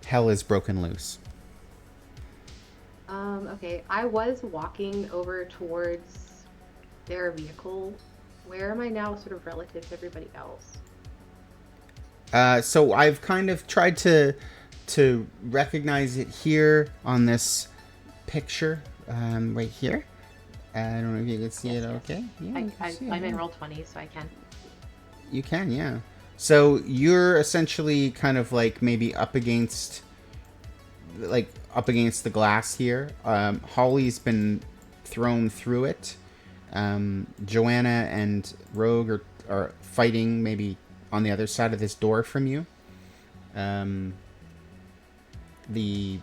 Speaker 2: Hell is broken loose.
Speaker 5: Okay, I was walking over towards their vehicle. Where am I now sort of relative to everybody else?
Speaker 2: So I've kind of tried to recognize it here on this picture, right here. I don't know if you can see it. Okay, yeah,
Speaker 5: I'm in Roll20, so I can.
Speaker 2: You can, yeah. So you're essentially kind of like maybe up against the glass here. Holly's been thrown through it. Joanna and Rogue are fighting maybe on the other side of this door from you. The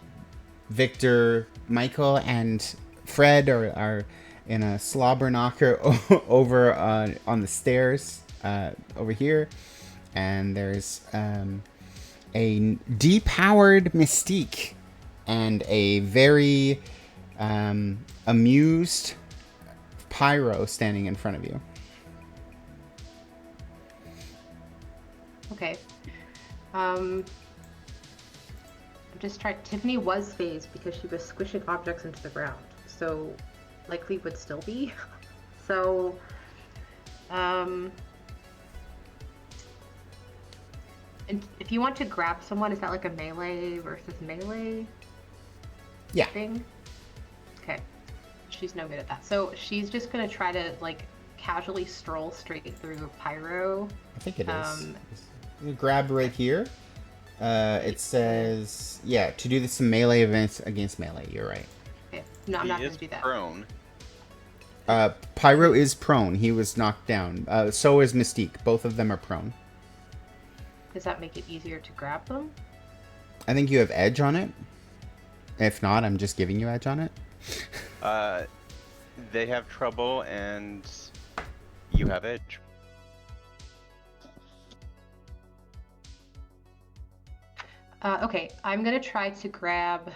Speaker 2: Victor, Michael, and Fred are in a slobber knocker over on the stairs over here. And there's a depowered Mystique and a very amused Pyro standing in front of you.
Speaker 5: Okay. I'm just trying. Tiffany was phased because she was squishing objects into the ground, so likely would still be. So, and if you want to grab someone, is that like a melee versus melee?
Speaker 2: Yeah.
Speaker 5: Thing? Okay. She's no good at that. So she's just gonna try to like casually stroll straight through Pyro.
Speaker 2: I think it is. You grab right here. It says, yeah, to do some melee events against melee. You're right.
Speaker 5: Okay. No, I'm not going to do that.
Speaker 7: Prone.
Speaker 2: Pyro is prone. He was knocked down. So is Mystique. Both of them are prone.
Speaker 5: Does that make it easier to grab them?
Speaker 2: I think you have edge on it. If not, I'm just giving you edge on it.
Speaker 7: They have trouble and you have edge.
Speaker 5: Okay, I'm gonna try to grab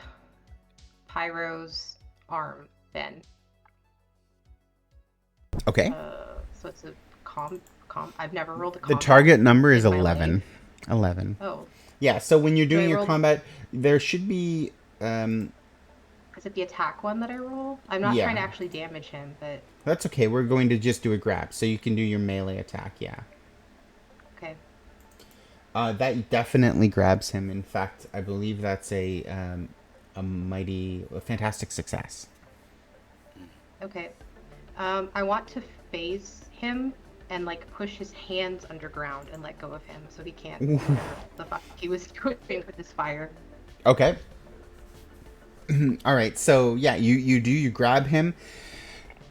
Speaker 5: Pyro's arm then.
Speaker 2: Okay.
Speaker 5: So it's a I've never rolled a
Speaker 2: The
Speaker 5: combat.
Speaker 2: target number is
Speaker 5: in my
Speaker 2: 11.
Speaker 5: life.
Speaker 2: 11.
Speaker 5: Oh,
Speaker 2: Yeah, so when you're doing
Speaker 5: I
Speaker 2: your
Speaker 5: roll-
Speaker 2: combat, there should be...
Speaker 5: is it the attack one that I roll? I'm not
Speaker 2: Yeah.
Speaker 5: trying to actually damage him, but
Speaker 2: That's okay. We're going to just do a grab, so you can do your melee attack, yeah.
Speaker 5: okay.
Speaker 2: That definitely grabs him. In fact, I believe that's a fantastic success.
Speaker 5: Okay. I want to phase him and like push his hands underground and let go of him so he can't do whatever the fuck he was doing with his fire.
Speaker 2: Okay. All right. So yeah, you grab him,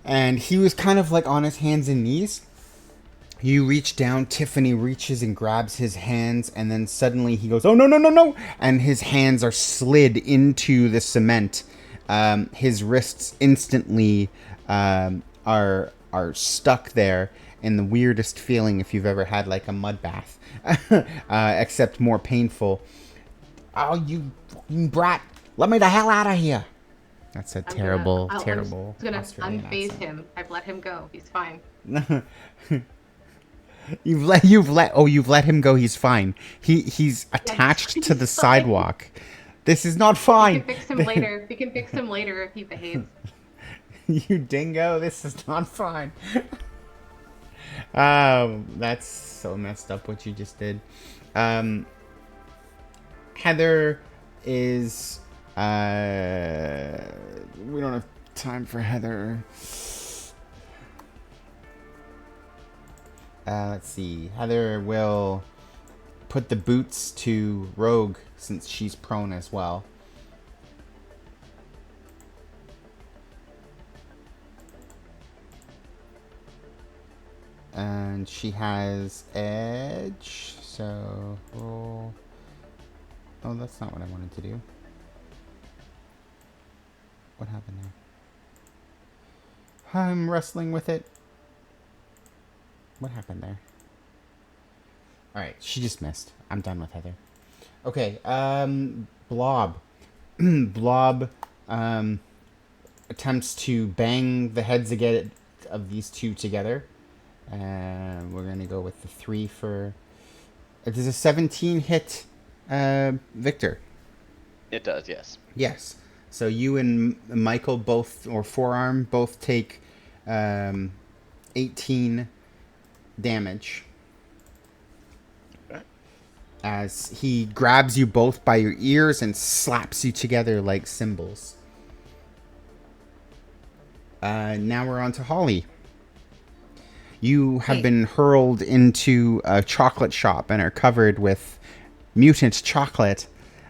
Speaker 2: and he was kind of like on his hands and knees. You reach down. Tiffany reaches and grabs his hands, and then suddenly he goes, "Oh no no no no!" And his hands are slid into the cement. His wrists instantly are stuck there in the weirdest feeling if you've ever had like a mud bath, except more painful. Oh, you brat! Let me the hell out of here! That's a terrible.
Speaker 5: I'm gonna
Speaker 2: Australian
Speaker 5: unphase
Speaker 2: accent.
Speaker 5: him. I've let him go. He's fine.
Speaker 2: You've let him go. He's fine. He's attached to the
Speaker 5: he's fine.
Speaker 2: sidewalk. This is not
Speaker 5: We
Speaker 2: fine.
Speaker 5: can fix him later. We can fix him later if he behaves.
Speaker 2: You dingo. This is not fine. That's so messed up what you just did. Heather is we don't have time for Heather. Let's see. Heather will put the boots to Rogue since she's prone as well. And she has edge, so roll. Oh, that's not what I wanted to do. What happened there? I'm wrestling with it. What happened there? Alright, she just missed. I'm done with Heather. Okay, Blob. Blob attempts to bang the heads again of these two together. We're going to go with the 3 for... Does a 17 hit Victor?
Speaker 7: It does, yes.
Speaker 2: Yes. So you and Michael both, or Forearm, both take 18 damage.
Speaker 7: Okay.
Speaker 2: As he grabs you both by your ears and slaps you together like cymbals. Now we're on to Holly. You have been hurled into a chocolate shop and are covered with mutant chocolate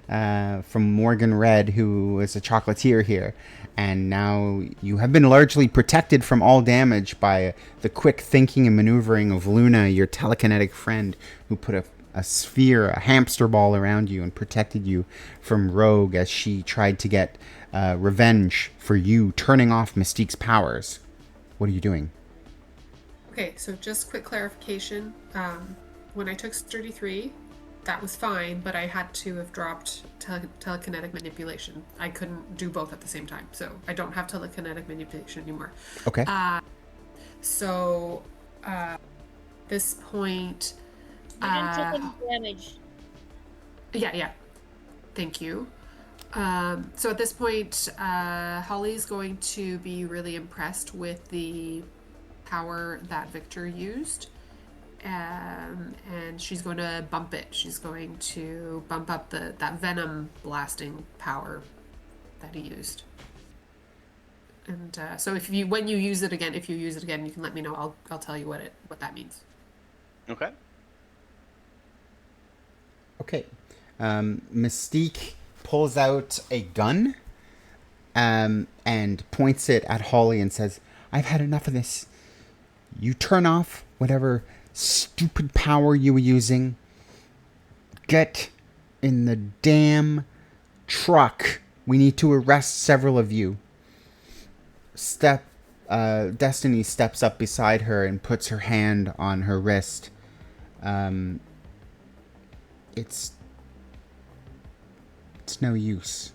Speaker 2: from Morgan Red, who is a chocolatier here. And now you have been largely protected from all damage by the quick thinking and maneuvering of Luna, your telekinetic friend, who put a sphere, a hamster ball around you and protected you from Rogue as she tried to get revenge for you turning off Mystique's powers. What are you doing?
Speaker 3: Okay, so just quick clarification. When I took Sturdy 3, that was fine, but I had to have dropped telekinetic manipulation. I couldn't do both at the same time, so I don't have telekinetic manipulation anymore.
Speaker 2: Okay.
Speaker 3: So, this point...
Speaker 6: You didn't take any damage.
Speaker 3: Yeah. Thank you. So at this point, Holly's going to be really impressed with the power that Victor used. And she's going to bump it. She's going to bump up that venom blasting power that he used. And so when you use it again, you can let me know. I'll tell you what that means.
Speaker 7: Okay.
Speaker 2: Okay. Mystique pulls out a gun and points it at Holly and says, I've had enough of this. You turn off whatever stupid power you were using. Get in the damn truck. We need to arrest several of you. Destiny steps up beside her and puts her hand on her wrist. It's no use.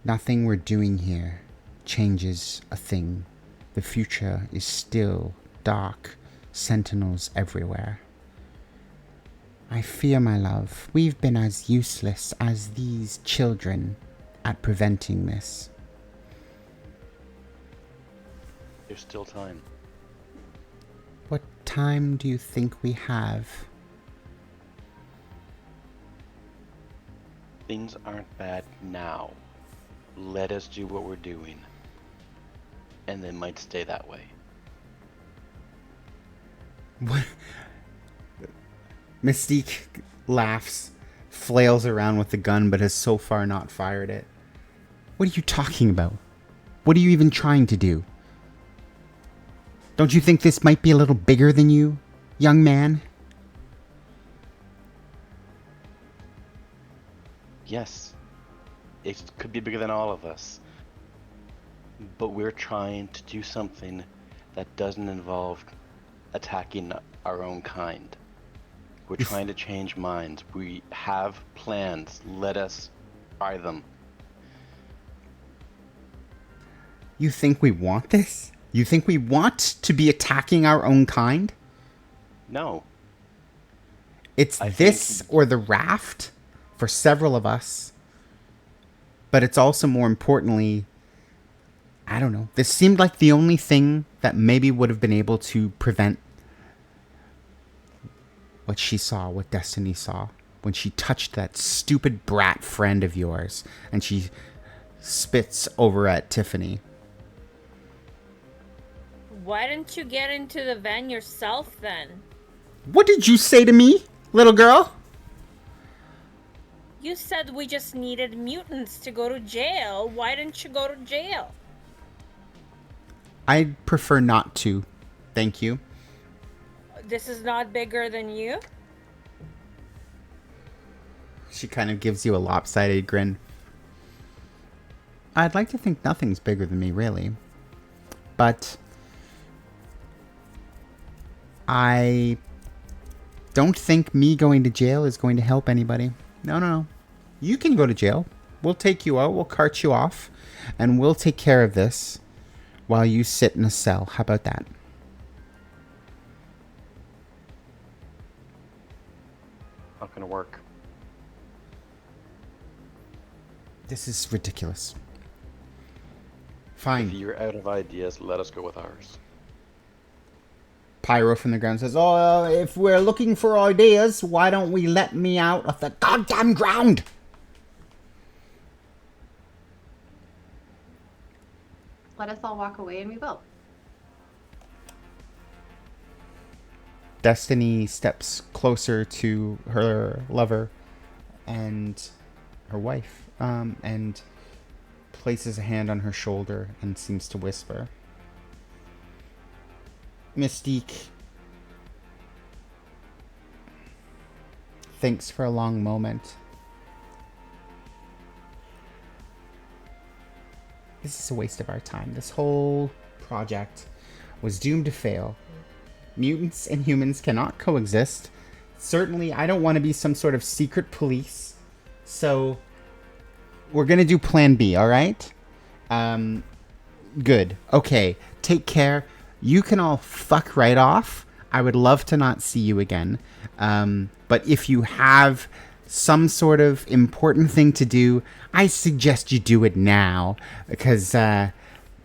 Speaker 2: Nothing we're doing here changes a thing. The future is still dark, sentinels everywhere. I fear, my love, we've been as useless as these children at preventing this.
Speaker 7: There's still time.
Speaker 2: What time do you think we have?
Speaker 7: Things aren't bad now. Let us do what we're doing. And they might stay that way.
Speaker 2: What? Mystique laughs, flails around with the gun, but has so far not fired it. What are you talking about? What are you even trying to do? Don't you think this might be a little bigger than you, young man?
Speaker 7: Yes, it could be bigger than all of us. But we're trying to do something that doesn't involve attacking our own kind. We're trying to change minds. We have plans. Let us try them.
Speaker 2: You think we want this? You think we want to be attacking our own kind?
Speaker 7: No.
Speaker 2: It's
Speaker 7: I
Speaker 2: this
Speaker 7: think-
Speaker 2: or the raft for several of us. But it's also more importantly, I don't know. This seemed like the only thing that maybe would have been able to prevent what she saw, what Destiny saw, when she touched that stupid brat friend of yours and she spits over at Tiffany.
Speaker 6: Why didn't you get into the van yourself then?
Speaker 2: What did you say to me, little girl?
Speaker 6: You said we just needed mutants to go to jail. Why didn't you go to jail?
Speaker 2: I'd prefer not to. Thank you.
Speaker 6: This is not bigger than you?
Speaker 2: She kind of gives you a lopsided grin. I'd like to think nothing's bigger than me, really. But I don't think me going to jail is going to help anybody. No. You can go to jail. We'll take you out. We'll cart you off. And we'll take care of this while you sit in a cell. How about that?
Speaker 7: Not gonna work.
Speaker 2: This is ridiculous.
Speaker 7: If
Speaker 2: Fine.
Speaker 7: you're out of ideas, let us go with ours.
Speaker 2: Pyro from the ground says, "Oh, if we're looking for ideas, why don't we let me out of the goddamn ground?"
Speaker 5: Let us all walk away and we will.
Speaker 2: Destiny steps closer to her lover and her wife, and places a hand on her shoulder and seems to whisper. Mystique thinks for a long moment. This is a waste of our time. This whole project was doomed to fail. Mutants and humans cannot coexist. Certainly, I don't want to be some sort of secret police. So, we're going to do plan B, all right? Good. Okay, take care. You can all fuck right off. I would love to not see you again. But if you have some sort of important thing to do, I suggest you do it now. Because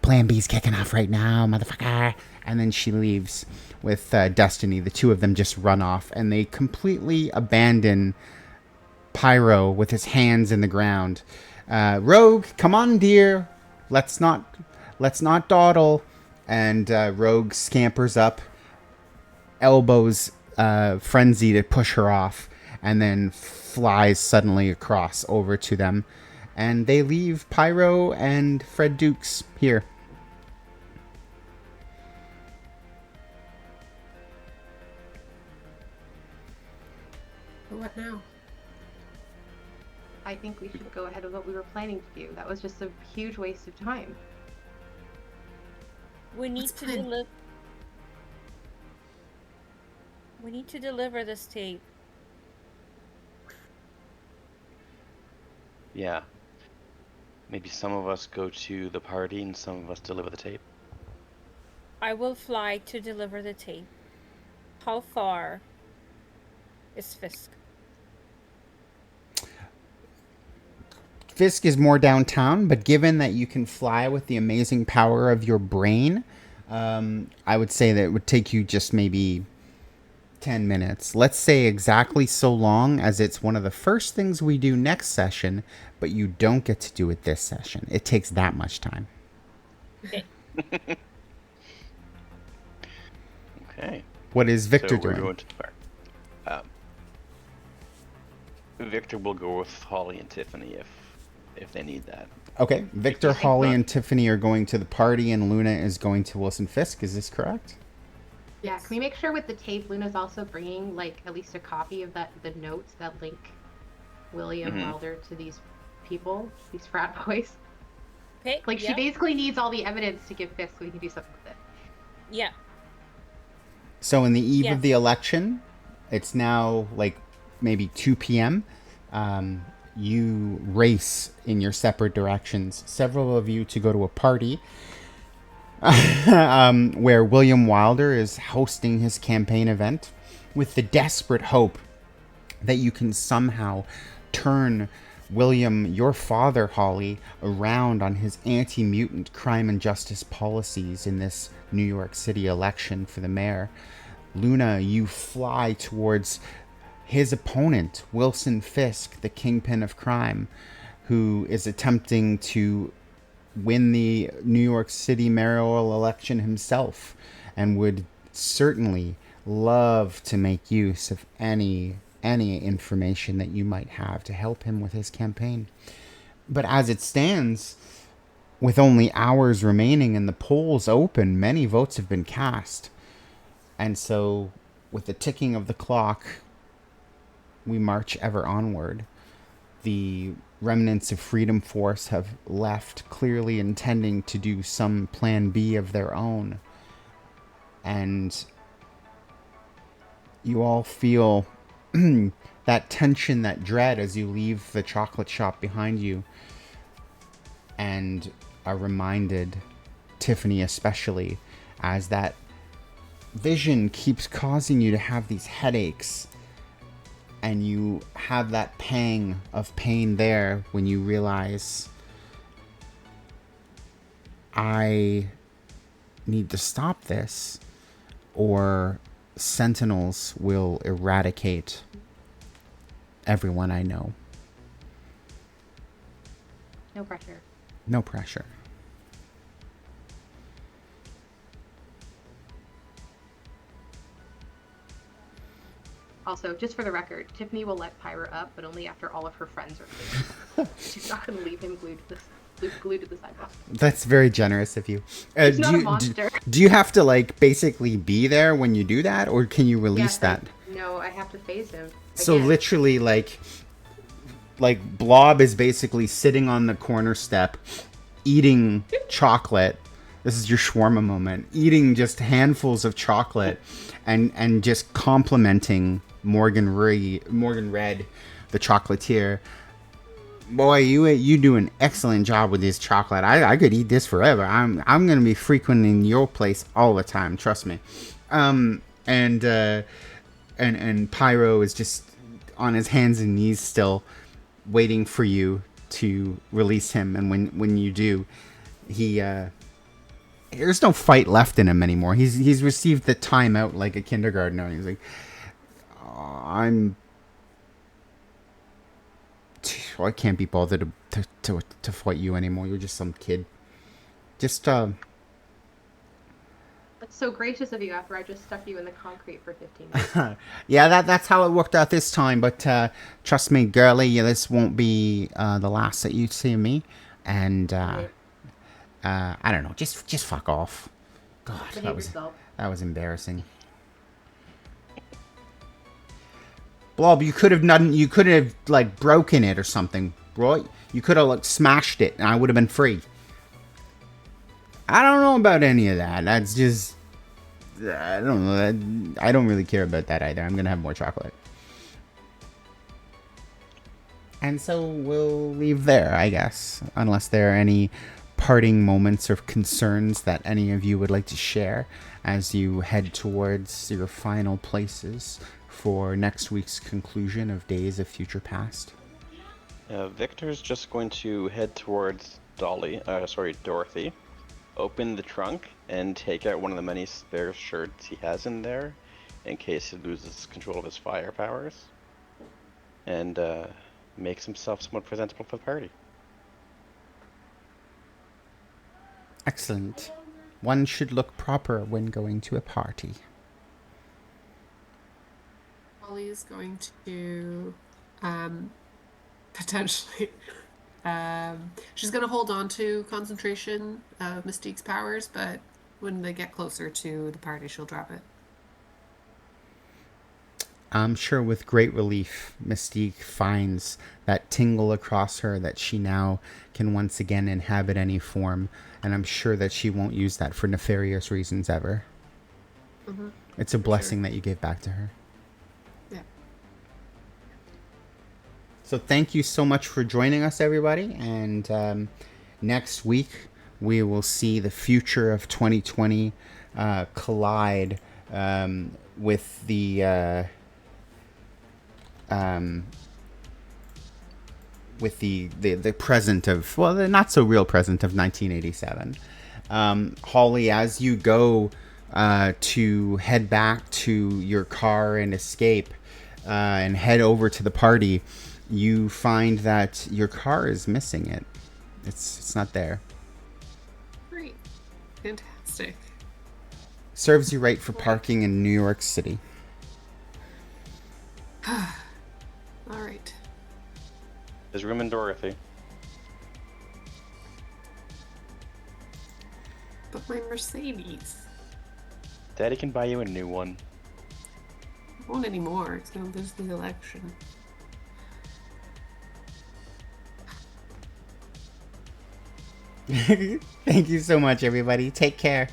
Speaker 2: plan B's kicking off right now, motherfucker. And then she leaves with Destiny. The two of them just run off. And they completely abandon Pyro with his hands in the ground. Rogue, come on, dear. Let's not dawdle. And Rogue scampers up, elbows Frenzy to push her off, and then flies suddenly across over to them. And they leave Pyro and Fred Dukes here.
Speaker 3: What now?
Speaker 5: I think we should go ahead with what we were planning to do. That was just a huge waste of time.
Speaker 6: We need
Speaker 3: What's
Speaker 6: to
Speaker 3: plan?
Speaker 6: deliver. We need to deliver this tape.
Speaker 7: Yeah. Maybe some of us go to the party and some of us deliver the tape.
Speaker 6: I will fly to deliver the tape. How far is Fisk?
Speaker 2: Fisk is more downtown, but given that you can fly with the amazing power of your brain, I would say that it would take you just maybe 10 minutes. Let's say exactly so long as it's one of the first things we do next session, but you don't get to do it this session. It takes that much time.
Speaker 6: Okay.
Speaker 7: Okay.
Speaker 2: What is Victor
Speaker 7: So we're
Speaker 2: doing?
Speaker 7: going to the park. Victor will go with Holly and Tiffany if they need that.
Speaker 2: Okay, Victor, Holly, and Tiffany are going to the party, and Luna is going to Wilson Fisk. Is this correct?
Speaker 5: Yeah, can we make sure with the tape Luna's also bringing like at least a copy of the notes that link William Wilder to these people, these frat boys?
Speaker 6: Okay.
Speaker 5: Like she basically needs all the evidence to give Fisk so we can do something with it.
Speaker 6: Yeah.
Speaker 2: So in the eve of the election, it's now like maybe 2 p.m. You race in your separate directions. Several of you to go to a party where William Wilder is hosting his campaign event with the desperate hope that you can somehow turn William, your father, Holly, around on his anti-mutant crime and justice policies in this New York City election for the mayor. Luna, you fly towards his opponent, Wilson Fisk, the kingpin of crime, who is attempting to win the New York City mayoral election himself and would certainly love to make use of any information that you might have to help him with his campaign. But as it stands, with only hours remaining and the polls open, many votes have been cast. And so, with the ticking of the clock, we march ever onward. The remnants of Freedom Force have left, clearly intending to do some plan B of their own. And you all feel that tension, that dread as you leave the chocolate shop behind you. And are reminded, Tiffany especially, as that vision keeps causing you to have these headaches, and you have that pang of pain there when you realize, I need to stop this, or Sentinels will eradicate everyone I know.
Speaker 5: No pressure.
Speaker 2: No pressure.
Speaker 5: Also, just for the record, Tiffany will let Pyra up, but only after all of her friends are clear. She's not going to leave him glued to the sidewalk.
Speaker 2: That's very generous of you.
Speaker 5: He's not a monster.
Speaker 2: Do you have to like basically be there when you do that, or can you release that?
Speaker 5: No, I have to phase him.
Speaker 2: So literally, like Blob is basically sitting on the corner step, eating chocolate. This is your shawarma moment. Eating just handfuls of chocolate, and just complimenting Morgan Red, the chocolatier. Boy, you do an excellent job with this chocolate. I could eat this forever. I'm gonna be frequenting your place all the time. Trust me. And Pyro is just on his hands and knees still, waiting for you to release him. And when you do, he there's no fight left in him anymore. He's received the timeout like a kindergartner. He's like, I can't be bothered to fight you anymore. You're just some kid. Just
Speaker 5: That's so gracious of you after I just stuck you in the concrete for 15 minutes.
Speaker 2: Yeah, that's how it worked out this time. But trust me, girlie, this won't be the last that you see of me. And I don't know, just fuck off. God, that was embarrassing. Blob, you could have like broken it or something, right? You could have like smashed it and I would have been free. I don't know about any of that. That's just, I don't know. I don't really care about that either. I'm gonna have more chocolate. And so we'll leave there, I guess, unless there are any parting moments or concerns that any of you would like to share as you head towards your final places for next week's conclusion of Days of Future Past?
Speaker 7: Victor's just going to head towards Dorothy, open the trunk, and take out one of the many spare shirts he has in there, in case he loses control of his fire powers, and makes himself somewhat presentable for the party.
Speaker 2: Excellent. One should look proper when going to a party.
Speaker 3: Holly is going to potentially she's going to hold on to concentration of Mystique's powers, but when they get closer to the party, she'll drop it.
Speaker 2: I'm sure with great relief, Mystique finds that tingle across her that she now can once again inhabit any form, and I'm sure that she won't use that for nefarious reasons ever.
Speaker 3: Mm-hmm.
Speaker 2: It's a blessing that you gave back to her.
Speaker 3: Yeah.
Speaker 2: So thank you so much for joining us, everybody, and next week we will see the future of 2020 collide with the present of, well, the not so real present of 1987. Holly, as you go to head back to your car and escape and head over to the party, you find that your car is missing it. It's not there.
Speaker 3: Great. Fantastic.
Speaker 2: Serves you right for parking in New York City.
Speaker 3: All right.
Speaker 7: There's room in Dorothy.
Speaker 3: But my Mercedes.
Speaker 7: Daddy can buy you a new one.
Speaker 3: I won't anymore. It's going to lose the election.
Speaker 2: Thank you so much, everybody. Take care.